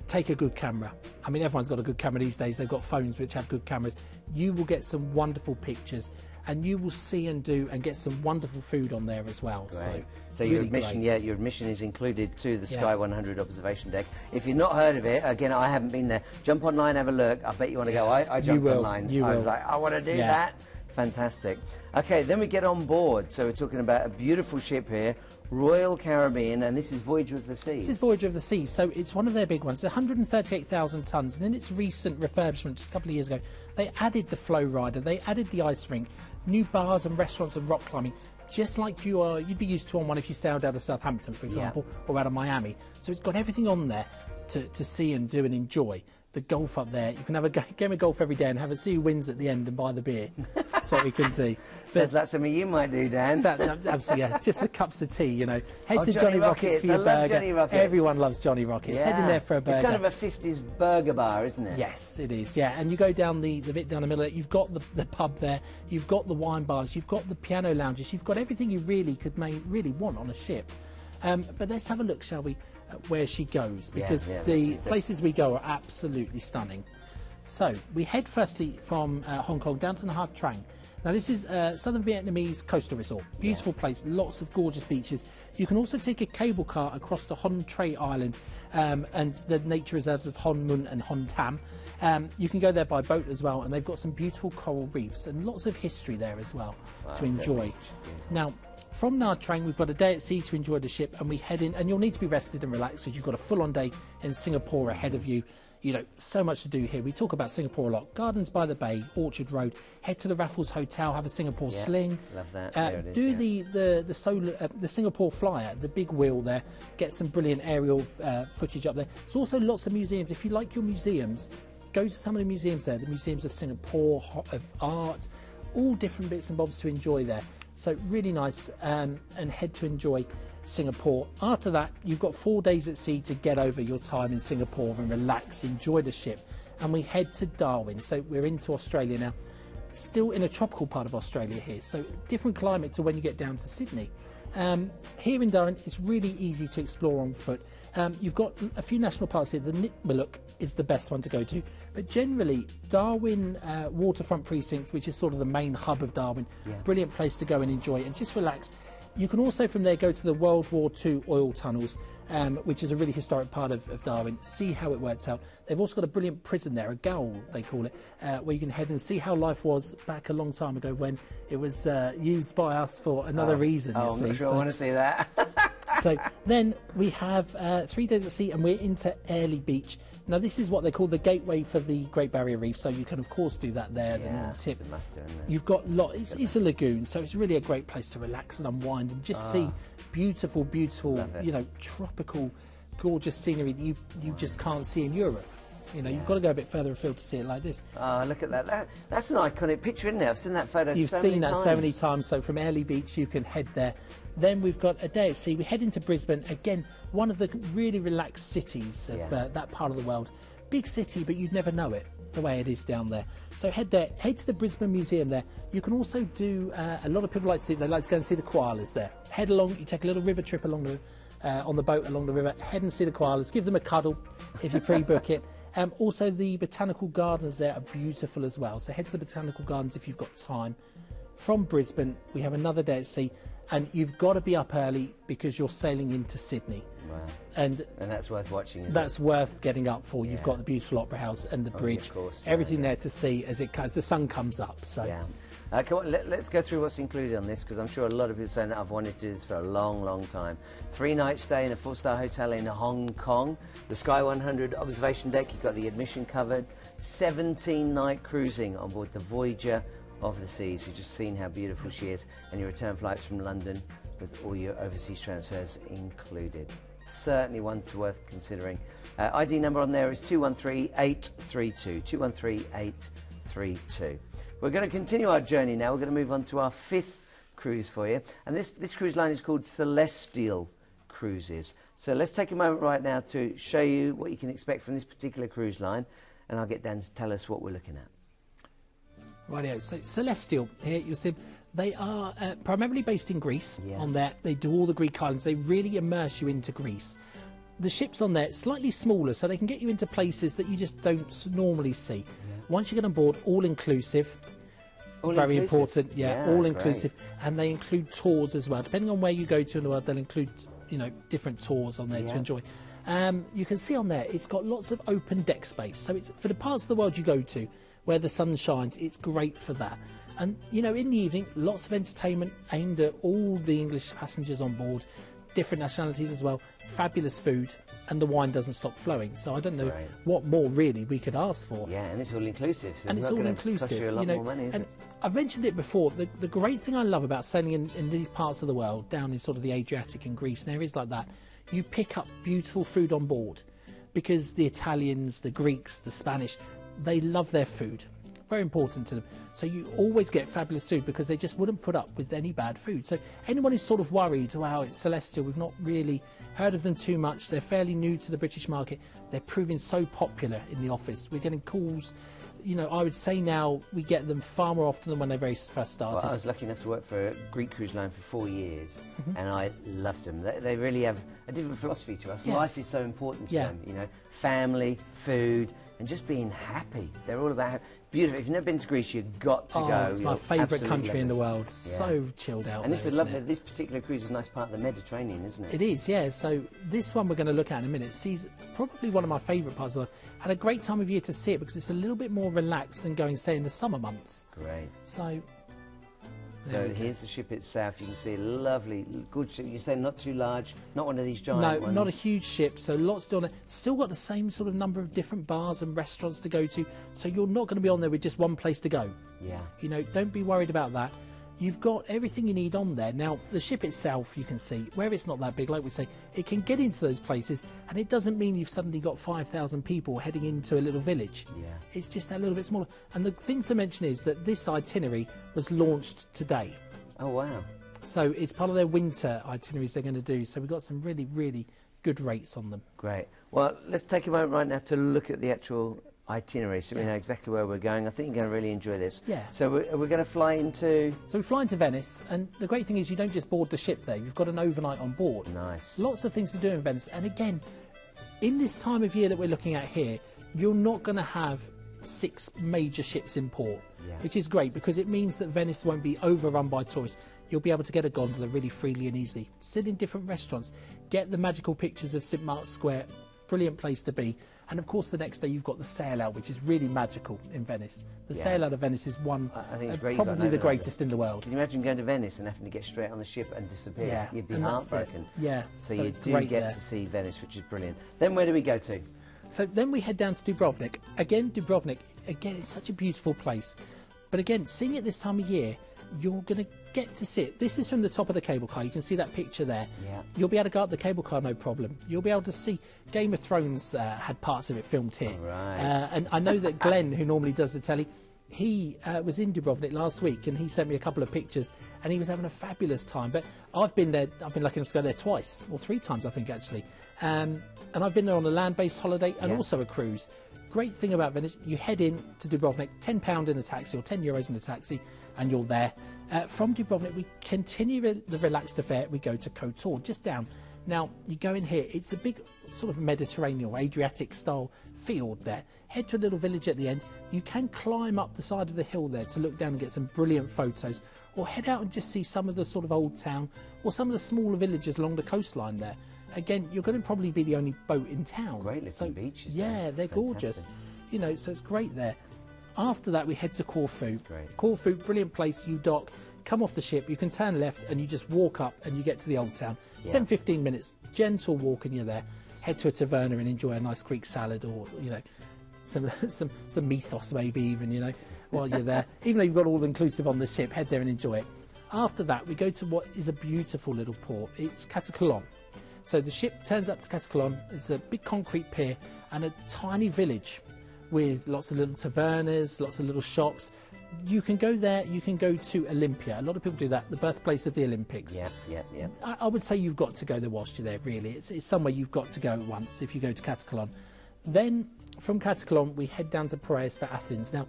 Take a good camera. Everyone's got a good camera these days. They've got phones which have good cameras. You will get some wonderful pictures, and you will see and do and get some wonderful food on there as well. Great. So really your admission, your admission is included to the Sky 100 observation deck. If you've not heard of it, again, I haven't been there. Jump online, have a look. I bet you want to go. I jumped online. I was like, I want to do that. Fantastic. Okay, then we get on board. So we're talking about a beautiful ship here, Royal Caribbean, and this is Voyager of the Seas. This is Voyager of the Seas, so it's one of their big ones. It's 138,000 tonnes, and in its recent refurbishment just a couple of years ago, they added the flow rider, they added the ice rink, new bars and restaurants and rock climbing, just like you'd be used to on one if you sailed out of Southampton, for example, or out of Miami. So it's got everything on there to see and do and enjoy. The golf up there, you can have a game of golf every day and see who wins at the end and buy the beer. That's what we can do. But that's something you might do, Dan. Absolutely, yeah. Just for cups of tea, Head to Johnny Rockets for your burger. Johnny Rockets. Everyone loves Johnny Rockets. Head in there for a burger. It's kind of a 50s burger bar, isn't it? Yes, it is, yeah. And you go down the bit down the middle there, you've got the pub there, you've got the wine bars, you've got the piano lounges, you've got everything you really could really want on a ship. But let's have a look, shall we, at where she goes, because the places we go are absolutely stunning. So we head firstly from Hong Kong down to Nha Trang. Now this is Southern Vietnamese coastal resort. Beautiful place, lots of gorgeous beaches. You can also take a cable car across to Hon Tre Island and the nature reserves of Hon Mun and Hon Tam. You can go there by boat as well, and they've got some beautiful coral reefs and lots of history there as well to enjoy. Now, from Nha Trang, we've got a day at sea to enjoy the ship, and we head in, and you'll need to be rested and relaxed because you've got a full-on day in Singapore ahead of you. You know, so much to do here. We talk about Singapore a lot. Gardens by the Bay, Orchard Road. Head to the Raffles Hotel, have a Singapore sling. Love that. There it is, do the Singapore Flyer, the big wheel there. Get some brilliant aerial footage up there. There's also lots of museums. If you like your museums, go to some of the museums there. The museums of Singapore, of art, all different bits and bobs to enjoy there. So really nice, and head to enjoy Singapore. After that, you've got 4 days at sea to get over your time in Singapore and relax, enjoy the ship. And we head to Darwin. So we're into Australia now. Still in a tropical part of Australia here. So different climate to when you get down to Sydney. Here in Darwin, it's really easy to explore on foot. You've got a few national parks here. The Nitmiluk is the best one to go to. But generally, Darwin Waterfront Precinct, which is sort of the main hub of Darwin, brilliant place to go and enjoy and just relax. You can also from there go to the World War II oil tunnels, which is a really historic part of Darwin, see how it worked out. They've also got a brilliant prison there, a gaol they call it, where you can head and see how life was back a long time ago when it was used by us for another reason. Oh, I'm not sure I want to see that. So then we have 3 days at sea and we're into Airlie Beach. Now this is what they call the gateway for the Great Barrier Reef, so you can of course do that there. Yeah, the tip. it's a must do, isn't it? You've got it's a lagoon, so it's really a great place to relax and unwind and just see beautiful, you know, tropical, gorgeous scenery that you just can't see in Europe. You know, you've got to go a bit further afield to see it like this. Oh, look at that. That's an iconic picture, isn't it? I've seen that photo You've so seen many that times. so many times. So from Airlie Beach, you can head there. Then we've got a day at sea. We head into Brisbane. Again, one of the really relaxed cities of that part of the world. Big city, but you'd never know it the way it is down there. So head there. Head to the Brisbane Museum there. You can also do, a lot of people like to see, they like to go and see the koalas there. Head along, you take a little river trip along on the boat along the river. Head and see the koalas. Give them a cuddle if you pre-book it. Also, the botanical gardens there are beautiful as well. So head to the botanical gardens if you've got time. From Brisbane, we have another day at sea, and you've got to be up early because you're sailing into Sydney. Wow. And that's worth watching, isn't that's worth getting up for. You've got the beautiful Opera House and the bridge, of course, everything there to see as the sun comes up. So. Yeah. Come on, let's go through what's included on this, because I'm sure a lot of people are saying that I've wanted to do this for a long, long time. 3-night stay in a 4-star hotel in Hong Kong. The Sky 100 observation deck, you've got the admission covered. 17-night cruising on board the Voyager of the Seas. We've just seen how beautiful she is, and your return flights from London with all your overseas transfers included. Certainly one worth considering. ID number on there is 213832. 213832. We're going to continue our journey now. We're going to move on to our 5th cruise for you. And this cruise line is called Celestyal Cruises. So let's take a moment right now to show you what you can expect from this particular cruise line. And I'll get Dan to tell us what we're looking at. Rightio. So Celestial, here you'll see they are primarily based in Greece. On there, they do all the Greek islands. They really immerse you into Greece. The ships on there slightly smaller, so they can get you into places that you just don't normally see. Once you get on board, all inclusive. Very important, all inclusive, and they include tours as well. Depending on where you go to in the world, they'll include different tours on there to enjoy. You can see on there it's got lots of open deck space, so it's for the parts of the world you go to where the sun shines. It's great for that. And in the evening, lots of entertainment aimed at all the English passengers on board, different nationalities as well. Fabulous food, and the wine doesn't stop flowing. So I don't know what more really we could ask for. Yeah, and it's all inclusive. So and it's all inclusive. Cost you a lot more money, isn't and it? I've mentioned it before. The great thing I love about sailing in these parts of the world, down in sort of the Adriatic and Greece and areas like that, you pick up beautiful food on board, because the Italians, the Greeks, the Spanish, they love their food. Very important to them. So you always get fabulous food because they just wouldn't put up with any bad food. So anyone who's sort of worried, wow, it's Celestial, we've not really heard of them too much, they're fairly new to the British market, they're proving so popular in the office. We're getting calls, I would say now we get them far more often than when they very first started. Well, I was lucky enough to work for a Greek cruise line for 4 years, and I loved them. They really have a different philosophy to us. Life is so important to them, family, food, and just being happy. They're all about beautiful. If you've never been to Greece, you've got to go. It's my favourite country in the world. So chilled out. And this particular cruise is a nice part of the Mediterranean, isn't it? It is, yeah. So this one we're going to look at in a minute. Sees probably one of my favourite parts of the world. Had a great time of year to see it because it's a little bit more relaxed than going, say, in the summer months. Great. So So here's the ship itself. You can see a lovely, good ship. You say not too large, not one of these giant ones. No, not a huge ship, so lots to do on it. Still got the same sort of number of different bars and restaurants to go to, so you're not going to be on there with just one place to go. Yeah. You know, don't be worried about that. You've got everything you need on there. Now, the ship itself, you can see, where it's not that big, like we say, it can get into those places, and it doesn't mean you've suddenly got 5,000 people heading into a little village. Yeah. It's just a little bit smaller. And the thing to mention is that this itinerary was launched today. Oh, wow. So it's part of their winter itineraries they're going to do. So we've got some really, really good rates on them. Great. Well, let's take a moment right now to look at the actual itinerary, so we know exactly where we're going. I think you're going to really enjoy this. Yeah. So we're going to fly into... So we fly into Venice, and the great thing is you don't just board the ship there. You've got an overnight on board. Nice. Lots of things to do in Venice. And again, in this time of year that we're looking at here, you're not going to have 6 major ships in port, which is great because it means that Venice won't be overrun by tourists. You'll be able to get a gondola really freely and easily. Sit in different restaurants, get the magical pictures of St Mark's Square. Brilliant place to be. And of course the next day you've got the sail out, which is really magical in Venice. The sail out of Venice is one, I think it's great. probably the greatest in the world. Can you imagine going to Venice and having to get straight on the ship and disappear? Yeah, You'd be and that's heartbroken. Yeah. So you do get to see Venice, which is brilliant. Then where do we go to? So then we head down to Dubrovnik. Again, Dubrovnik, it's such a beautiful place. But again, seeing it this time of year, you're going to get to see it. This is from the top of the cable car. You can see that picture there. Yeah. You'll be able to go up the cable car, no problem. You'll be able to see Game of Thrones had parts of it filmed here. Right. And I know that Glenn, who normally does the telly, he was in Dubrovnik last week and he sent me a couple of pictures and he was having a fabulous time. But I've been there, I've been lucky enough to go there twice, or 3 times I think actually. And I've been there on a land-based holiday and also a cruise. Great thing about Venice, you head in to Dubrovnik, £10 in a taxi or €10 in a taxi, and you're there. From Dubrovnik, we continue the relaxed affair. We go to Kotor, just down. Now, you go in here, it's a big sort of Mediterranean or Adriatic style field there. Head to a little village at the end. You can climb up the side of the hill there to look down and get some brilliant photos, or head out and just see some of the sort of old town or some of the smaller villages along the coastline there. Again, you're going to probably be the only boat in town. Great looking beaches. Yeah, they're gorgeous. You know, so it's great there. After that, we head to Corfu. Great. Corfu, brilliant place. You dock, come off the ship, you can turn left and you just walk up and you get to the old town. 10-15 minutes, gentle walk and you're there. Head to a taverna and enjoy a nice Greek salad or, you know, some mythos maybe even, you know, while you're there. Even though you've got all inclusive on the ship, head there and enjoy it. After that, we go to what is a beautiful little port. It's Catacolon. So the ship turns up to Catacolon. It's a big concrete pier and a tiny village with lots of little tavernas, lots of little shops. You can go there, you can go to Olympia. A lot of people do that, the birthplace of the Olympics. Yeah. I would say you've got to go there whilst you're there, really. It's somewhere you've got to go once if you go to Catacolon. Then from Catacolon, we head down to Piraeus for Athens. Now,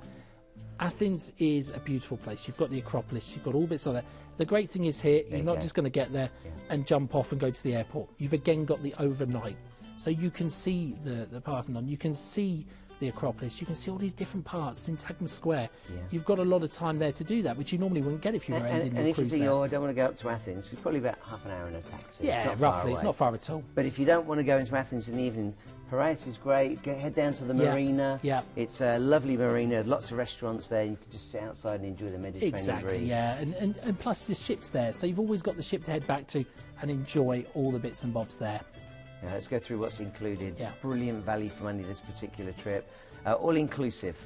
Athens is a beautiful place. You've got the Acropolis, you've got all bits like that. The great thing is here, you're not just going to get there and jump off and go to the airport. You've again got the overnight. So you can see the Parthenon, you can see the Acropolis, you can see all these different parts, Syntagma Square. You've got a lot of time there to do that, which you normally wouldn't get if you were ending your cruise there. And if you think, oh, I don't want to go up to Athens, it's probably about half an hour in a taxi. Yeah, roughly, it's not far at all. But if you don't want to go into Athens in the evening, Piraeus is great. Head down to the marina. Yeah. It's a lovely marina, lots of restaurants there. You can just sit outside and enjoy the Mediterranean breeze. Yeah, and plus the ship's there, so you've always got the ship to head back to and enjoy all the bits and bobs there. Now, let's go through what's included. Yeah. Brilliant value for money this particular trip. All inclusive,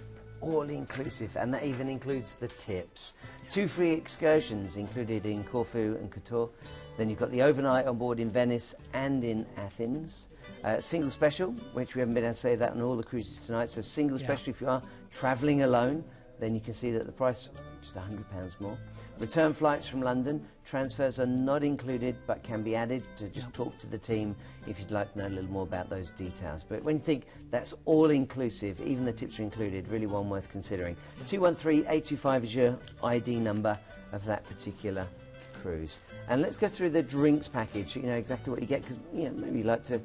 and that even includes the tips. 2 free excursions included in Corfu and Kotor. Then you've got the overnight on board in Venice and in Athens. Single special, which we haven't been able to say that on all the cruises tonight. So single special if you are travelling alone, then you can see that the price is just £100 more. Return flights from London. Transfers are not included but can be added to just talk to the team if you'd like to know a little more about those details. But when you think that's all inclusive, even the tips are included, really one worth considering. 213-825 is your ID number of that particular cruise. And let's go through the drinks package so you know exactly what you get, because you know, maybe you like to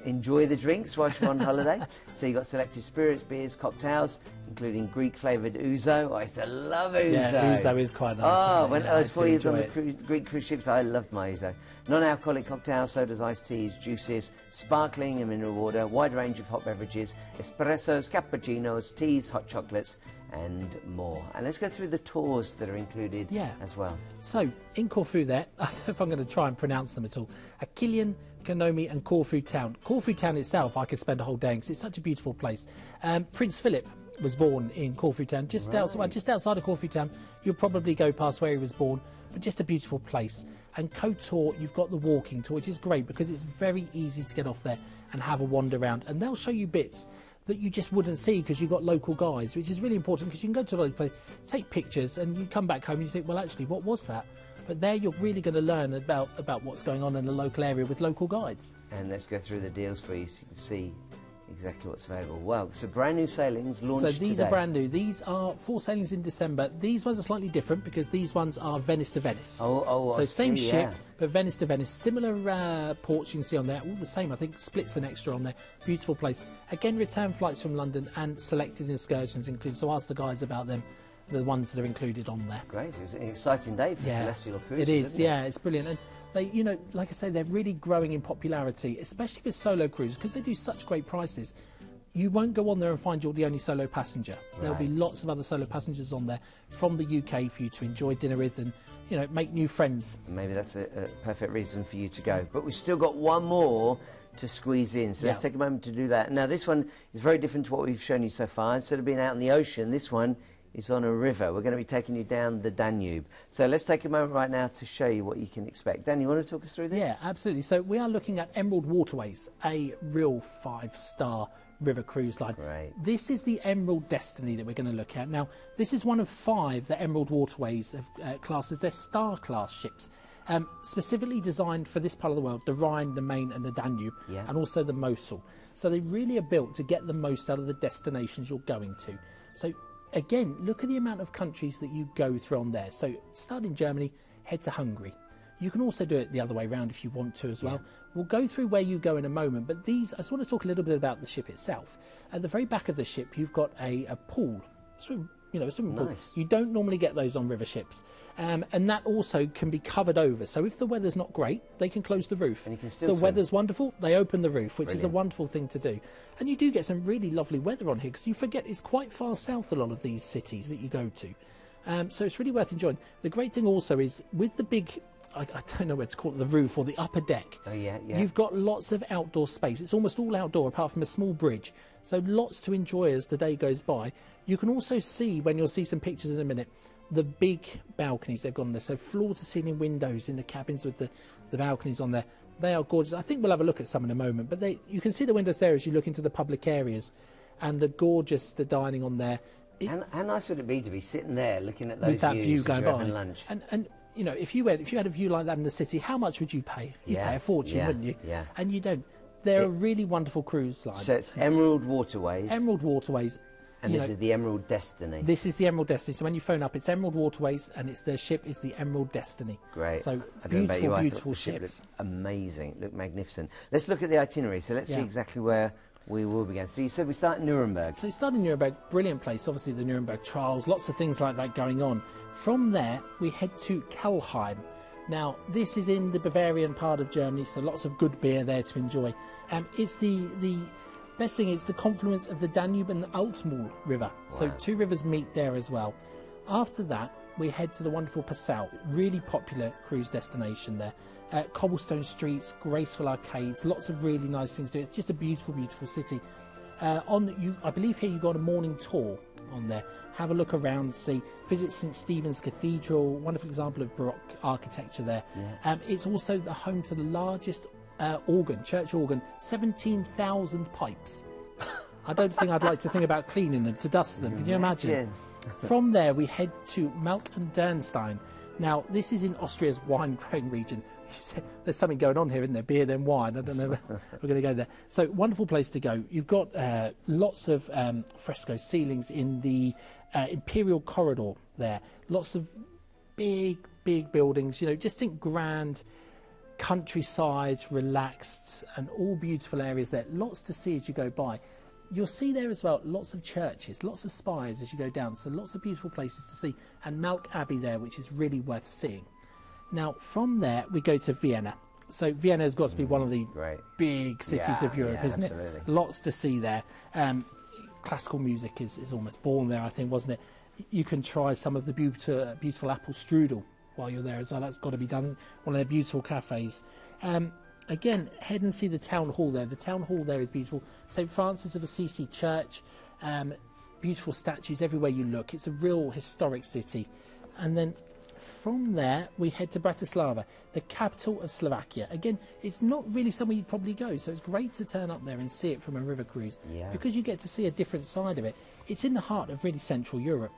enjoy the drinks whilst you're on holiday. So you've got selected spirits, beers, cocktails, including Greek-flavoured ouzo. I used to love ouzo. Yeah, ouzo is quite nice. Oh, when I was 4 years on the it. Greek cruise ships, I loved my ouzo. Non-alcoholic cocktails, sodas, iced teas, juices, sparkling and mineral water, wide range of hot beverages, espressos, cappuccinos, teas, hot chocolates, and more. And let's go through the tours that are included as well. So, in Corfu there, I don't know if I'm going to try and pronounce them at all, Achillean, Kanomi and Corfu Town. Corfu Town itself, I could spend a whole day because it's such a beautiful place. Prince Philip was born in Corfu Town, just outside of Corfu Town. You'll probably go past where he was born, but just a beautiful place. And Kotor, you've got the walking tour, which is great because it's very easy to get off there and have a wander around. And they'll show you bits that you just wouldn't see because you've got local guides, which is really important because you can go to a place, take pictures, and you come back home and you think, well, actually, what was that? But there you're really going to learn about what's going on in the local area with local guides. And let's go through the deals for you so you can see exactly what's available. Well, so brand new sailings launched today. So these are brand new. These are 4 sailings in December. These ones are slightly different because these ones are Venice to Venice. So same ship, but Venice to Venice. Similar ports you can see on there. All the same, I think. Splits an extra on there. Beautiful place. Again, return flights from London and selected excursions included. So ask the guys about them. The ones that are included on there. Great, it's an exciting day for Celestial Cruises. It is, it's brilliant. And they, you know, like I say, they're really growing in popularity, especially with solo cruises, because they do such great prices. You won't go on there and find you're the only solo passenger. There'll be lots of other solo passengers on there from the UK for you to enjoy dinner with and, you know, make new friends. Maybe that's a perfect reason for you to go. But we've still got one more to squeeze in, so let's take a moment to do that. Now, this one is very different to what we've shown you so far. Instead of being out in the ocean, this one is on a river. We're going to be taking you down the Danube. So let's take a moment right now to show you what you can expect. Dan, you want to talk us through this? Yeah, absolutely. So we are looking at Emerald Waterways, a real 5-star river cruise line. Right. This is the Emerald Destiny that we're going to look at. Now, this is one of 5 that Emerald Waterways have classed as their star-class ships. Specifically designed for this part of the world, the Rhine, the Main and the Danube, and also the Mosel. So they really are built to get the most out of the destinations you're going to. So again, look at the amount of countries that you go through on there. So start in Germany, head to Hungary. You can also do it the other way around if you want to as well. We'll go through where you go in a moment, but these, I just want to talk a little bit about the ship itself. At the very back of the ship, you've got a pool, a swimming pool. You don't normally get those on river ships. And that also can be covered over. So if the weather's not great, they can close the roof. And you can still the swim. weather's wonderful, they open the roof, which is a wonderful thing to do. And you do get some really lovely weather on here, because you forget it's quite far south, a lot of these cities that you go to. So it's really worth enjoying. The great thing also is, with the big, I don't know what to call it, the roof or the upper deck, you've got lots of outdoor space. It's almost all outdoor, apart from a small bridge. So lots to enjoy as the day goes by. You can also see, when you'll see some pictures in a minute, the big balconies they've got on there. So floor-to-ceiling windows in the cabins with the balconies on there. They are gorgeous. I think we'll have a look at some in a moment. But you can see the windows there as you look into the public areas. And the dining on there. How nice would it be to be sitting there looking at those with that views view going by. Lunch? And you know, if you had a view like that in the city, how much would you pay? You'd pay a fortune, wouldn't you? Yeah. And you don't. They're a really wonderful cruise line. So it's Emerald Waterways. Emerald Waterways. And this is the Emerald Destiny. This is the Emerald Destiny. So when you phone up, it's Emerald Waterways, and their ship is the Emerald Destiny. Great. So beautiful ships. Looks amazing. Look magnificent. Let's look at the itinerary. So let's see exactly where we will begin. So you said we start in Nuremberg. So you start in Nuremberg, brilliant place. Obviously the Nuremberg trials, lots of things like that going on. From there, we head to Kelheim. Now, this is in the Bavarian part of Germany, so lots of good beer there to enjoy. It's the best thing is the confluence of the Danube and the Altmühl River. So 2 rivers meet there as well. After that, we head to the wonderful Passau, really popular cruise destination there. Cobblestone streets, graceful arcades, lots of really nice things to do. It's just a beautiful, beautiful city. I believe here you got a morning tour on there. Have a look around, visit St Stephen's Cathedral, wonderful example of Baroque architecture there. It's also the home to the largest church organ, 17,000 pipes. I don't think I'd like to think about cleaning them, to dust them. Can you imagine? From there, we head to Malk and Dernstein. Now, this is in Austria's wine-growing region. There's something going on here, isn't there? Beer, then wine. I don't know. We're going to go there. So, wonderful place to go. You've got lots of fresco ceilings in the Imperial Corridor there. Lots of big, big buildings. You know, just think grand countryside, relaxed, and all beautiful areas there. Lots to see as you go by. You'll see there as well lots of churches, lots of spires as you go down, so lots of beautiful places to see, and Malk Abbey there, which is really worth seeing. Now, from there, we go to Vienna. So Vienna has got to be one of the big cities of Europe, isn't it? Lots to see there. Classical music is almost born there, I think, wasn't it? You can try some of the beautiful apple strudel while you're there as well. That's got to be done. One of their beautiful cafes. Again, head and see the town hall there. The town hall there is beautiful. St. Francis of Assisi Church. Beautiful statues everywhere you look. It's a real historic city. And then from there, we head to Bratislava, the capital of Slovakia. Again, it's not really somewhere you'd probably go, so it's great to turn up there and see it from a river cruise, because you get to see a different side of it. It's in the heart of really Central Europe.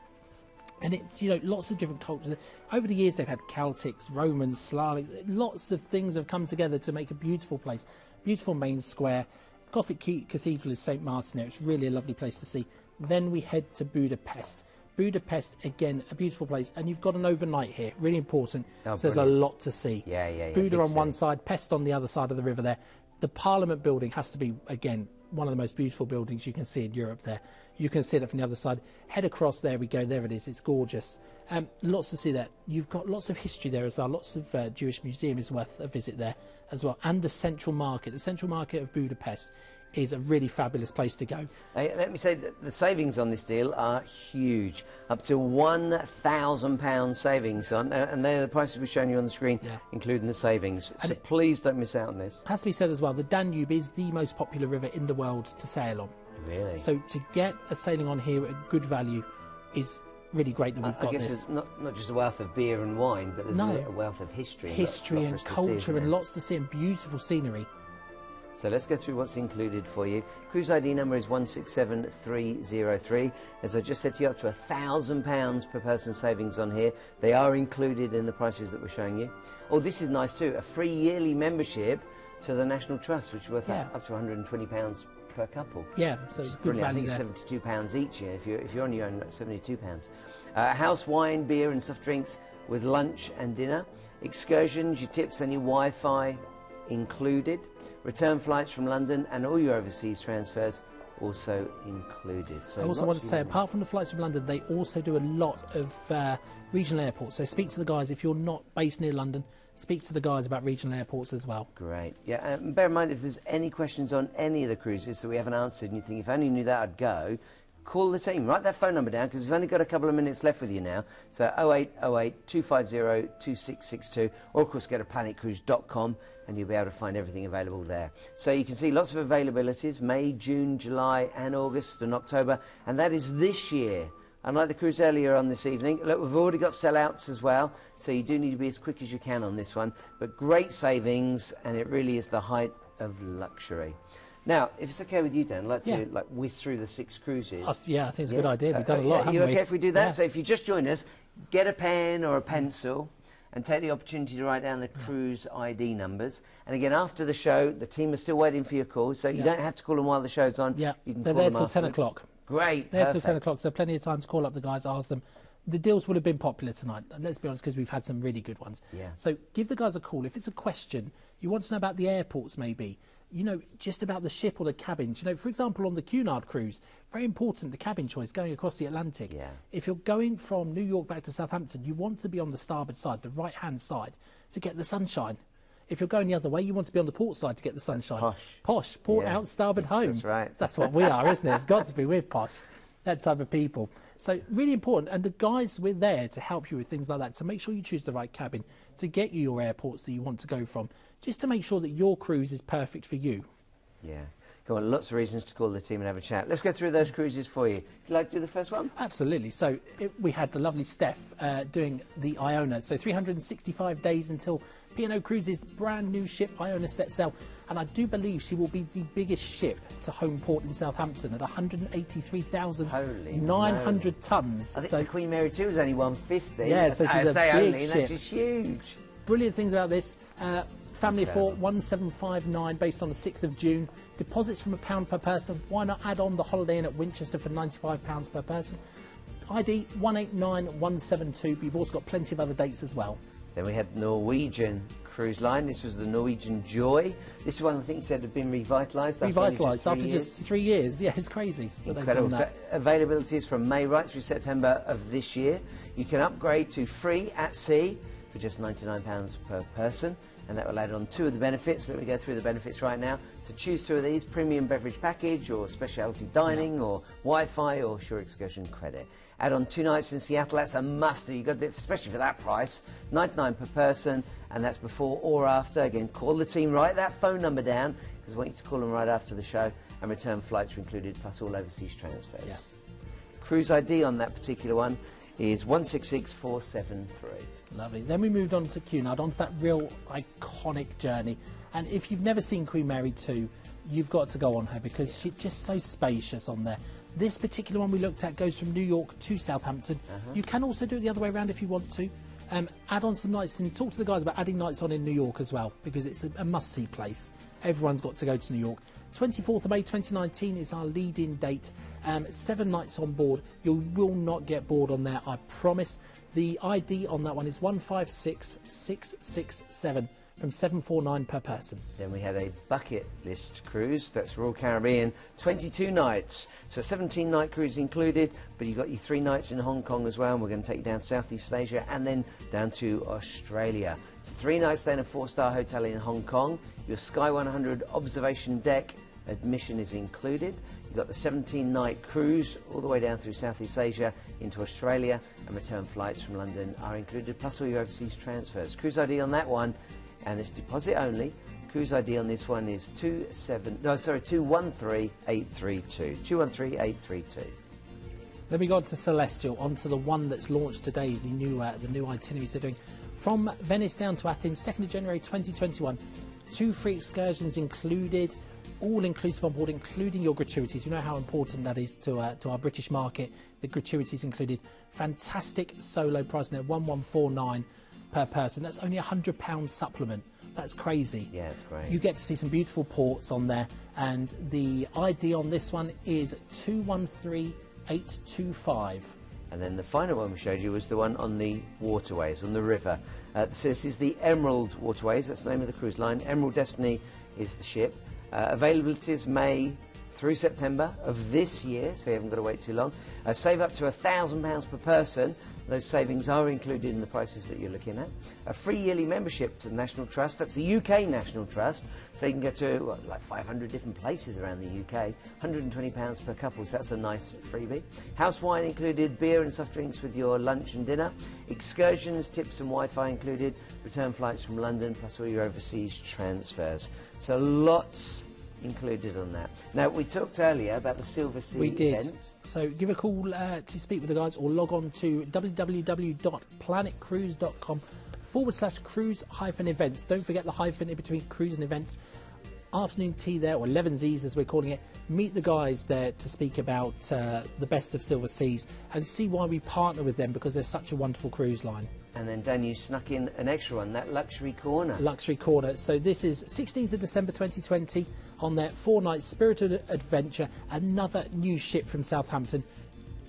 And it's, you know, lots of different cultures. Over the years, they've had Celtics, Romans, Slavic. Lots of things have come together to make a beautiful place. Beautiful main square. Gothic Cathedral is St. Martin there. It's really a lovely place to see. Then we head to Budapest. Budapest, again, a beautiful place. And you've got an overnight here. Really important. So there's a lot to see. Buda on one side, Pest on the other side of the river there. The Parliament building has to be, again, one of the most beautiful buildings you can see in Europe there. You can see it from the other side. Head across, there we go, there it is, it's gorgeous. Lots to see there. You've got lots of history there as well. Lots of Jewish museum is worth a visit there as well. And the Central Market of Budapest is a really fabulous place to go. Let me say that the savings on this deal are huge. Up to £1,000 savings on, and they're the prices we're showing you on the screen, including the savings. So please don't miss out on this. Has to be said as well, the Danube is the most popular river in the world to sail on. Really? So to get a sailing on here at good value is really great that we've got this. I guess it's not just a wealth of beer and wine, but there's a wealth of history. History and culture and lots to see and beautiful scenery. So let's go through what's included for you. Cruise ID number is 167303. As I just said to you, up to £1,000 per person savings on here. They are included in the prices that we're showing you. Oh, this is nice too. A free yearly membership to the National Trust, which is worth up to £120 per couple. Yeah, so it's good value. I think £72 each year. If you're on your own, that's £72. House wine, beer and soft drinks with lunch and dinner. Excursions, your tips and your Wi-Fi included. Return flights from London and all your overseas transfers also included. So I also want to say, apart from the flights from London, they also do a lot of regional airports. So speak to the guys if you're not based near London. Speak to the guys about regional airports as well. Great. Yeah, and bear in mind, if there's any questions on any of the cruises that we haven't answered and you think, if I only knew that, I'd go, call the team. Write that phone number down, because we've only got a couple of minutes left with you now. So 0808 250 2662, or of course go to planetcruise.com and you'll be able to find everything available there. So you can see lots of availabilities, May, June, July and August and October, and that is this year. Unlike the cruise earlier on this evening, look, we've already got sellouts as well, so you do need to be as quick as you can on this one. But great savings, and it really is the height of luxury. Now, if it's okay with you, Dan, I'd like to whiz through the 6 cruises. Yeah, I think it's a good idea. We've done a lot, haven't we? Are you okay if we do that? So if you just join us, get a pen or a pencil and take the opportunity to write down the cruise ID numbers. And again, after the show, the team is still waiting for your call, so you don't have to call them while the show's on. Yeah, you can they're there till 10 o'clock. Great, they're till 10 o'clock, so plenty of time to call up the guys, ask them. The deals would have been popular tonight, and let's be honest, because we've had some really good ones. Yeah. So give the guys a call. If it's a question, you want to know about the airports maybe, you know, just about the ship or the cabins. You know, for example, on the Cunard cruise, very important, the cabin choice going across the Atlantic. Yeah. If you're going from New York back to Southampton, you want to be on the starboard side, the right-hand side, to get the sunshine. If you're going the other way, you want to be on the port side to get the sunshine. Posh. Posh, port out, starboard home. That's right. That's what we are, isn't it? It's got to be, we're posh. That type of people. So really important, and the guys, we're there to help you with things like that, to make sure you choose the right cabin, to get you your airports that you want to go from, just to make sure that your cruise is perfect for you. Yeah. Come on, lots of reasons to call the team and have a chat. Let's go through those cruises for you. Would you like to do the first one? Absolutely. So we had the lovely Steph doing the IONA. So 365 days until P&O Cruises' brand new ship IONA sets sail. And I do believe she will be the biggest ship to home port in Southampton at 183,900 tonnes. I think the Queen Mary 2 was only 150. Yeah, so she's a big ship. That's just huge. Brilliant things about this. Family of 4, 1759, based on the 6th of June. Deposits from £1 per person. Why not add on the Holiday Inn at Winchester for £95 per person? ID 189172, but you've also got plenty of other dates as well. Then we had Norwegian Cruise Line. This was the Norwegian Joy. This one I think you said had been revitalised. Revitalised after just 3 years. Yeah, it's crazy. Incredible. So availability is from May right through September of this year. You can upgrade to free at sea for just £99 per person, and that will add on 2 of the benefits. Let me go through the benefits right now. So choose 2 of these: premium beverage package, or specialty dining, or Wi-Fi, or shore excursion credit. Add on 2 nights in Seattle. That's a must. You got to do it, especially for that price. £99 per person, and that's before or after. Again, call the team. Write that phone number down, because I want you to call them right after the show. And return flights are included, plus all overseas transfers. Yeah. Cruise ID on that particular one is 166473. Lovely. Then we moved on to Cunard, onto that real iconic journey. And if you've never seen Queen Mary 2, you've got to go on her, because she's just so spacious on there. This particular one we looked at goes from New York to Southampton. You can also do it the other way around if you want to. Add on some nights, and talk to the guys about adding nights on in New York as well, because it's a must-see place. Everyone's got to go to New York. 24th of May 2019 is our lead-in date. 7 nights on board. You will not get bored on there, I promise. The ID on that one is 156667 from $749 per person. Then we had a bucket list cruise. That's Royal Caribbean, 22 nights. So 17-night cruise included, but you've got your 3 nights in Hong Kong as well. And we're going to take you down to Southeast Asia and then down to Australia. So 3 nights then, a 4-star hotel in Hong Kong. Your Sky 100 observation deck admission is included. You've got the 17-night cruise all the way down through Southeast Asia into Australia, and return flights from London are included, plus all your overseas transfers. Cruise ID on that one, and it's deposit only. Cruise ID on this one is 213832. 213832. Then we go on to Celestial, onto the one that's launched today, the new itineraries they're doing. From Venice down to Athens, 2nd of January 2021. 2 free excursions included, all inclusive on board, including your gratuities. You know how important that is to our British market. The gratuities included. Fantastic solo price there, 1149 per person. That's only £100 supplement. That's crazy. Yeah, it's great. You get to see some beautiful ports on there, and the ID on this one is 213825. And then the final one we showed you was the one on the Waterways, on the river. So this is the Emerald Waterways. That's the name of the cruise line. Emerald Destiny is the ship. Availability is May through September of this year, so you haven't got to wait too long. Save up to £1,000 per person. Those savings are included in the prices that you're looking at. A free yearly membership to the National Trust. That's the UK National Trust. So you can get to like 500 different places around the UK. £120 per couple, so that's a nice freebie. House wine included, beer and soft drinks with your lunch and dinner. Excursions, tips and Wi-Fi included. Return flights from London, plus all your overseas transfers. So lots included on that. Now, we talked earlier about the Silver Sea We did. event. So give a call to speak with the guys, or log on to www.planetcruise.com/cruise-events. Don't forget the hyphen in between cruise and events. Afternoon tea there, or 11Zs as we're calling it. Meet the guys there to speak about the best of Silver Seas and see why we partner with them, because they're such a wonderful cruise line. And then, Dan, you snuck in an extra one, that Luxury Corner. Luxury Corner. So this is 16th of December 2020 on their 4-night Spirited Adventure, another new ship from Southampton,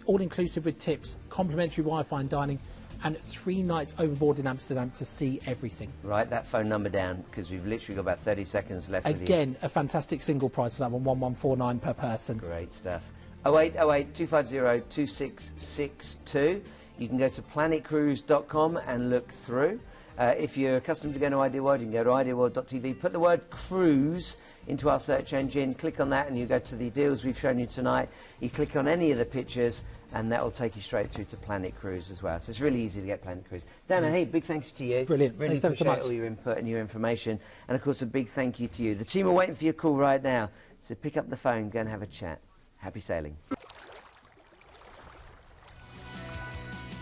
all inclusive with tips, complimentary Wi-Fi and dining, and 3 nights overboard in Amsterdam to see everything. Write that phone number down, because we've literally got about 30 seconds left. Again, a fantastic single price for that one, 1149 per person. Great stuff. 0808 250 2662. You can go to planetcruise.com and look through. If you're accustomed to going to Idea World, you can go to ideaworld.tv, put the word cruise into our search engine, click on that, and you go to the deals we've shown you tonight. You click on any of the pictures, and that will take you straight through to Planet Cruise as well. So it's really easy to get Planet Cruise. Dana, hey, big thanks to you. Brilliant. Really Thanks appreciate so much. all your input and your information. And, of course, a big thank you to you. The team are waiting for your call right now. So pick up the phone, go and have a chat. Happy sailing.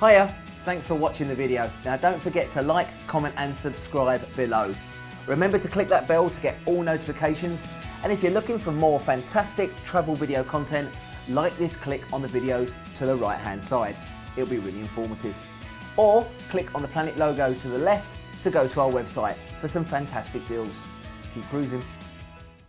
Hiya, thanks for watching the video. Now don't forget to like, comment and subscribe below. Remember to click that bell to get all notifications, and if you're looking for more fantastic travel video content, like this click on the videos to the right hand side. It'll be really informative. Or click on the Planet logo to the left to go to our website for some fantastic deals. Keep cruising.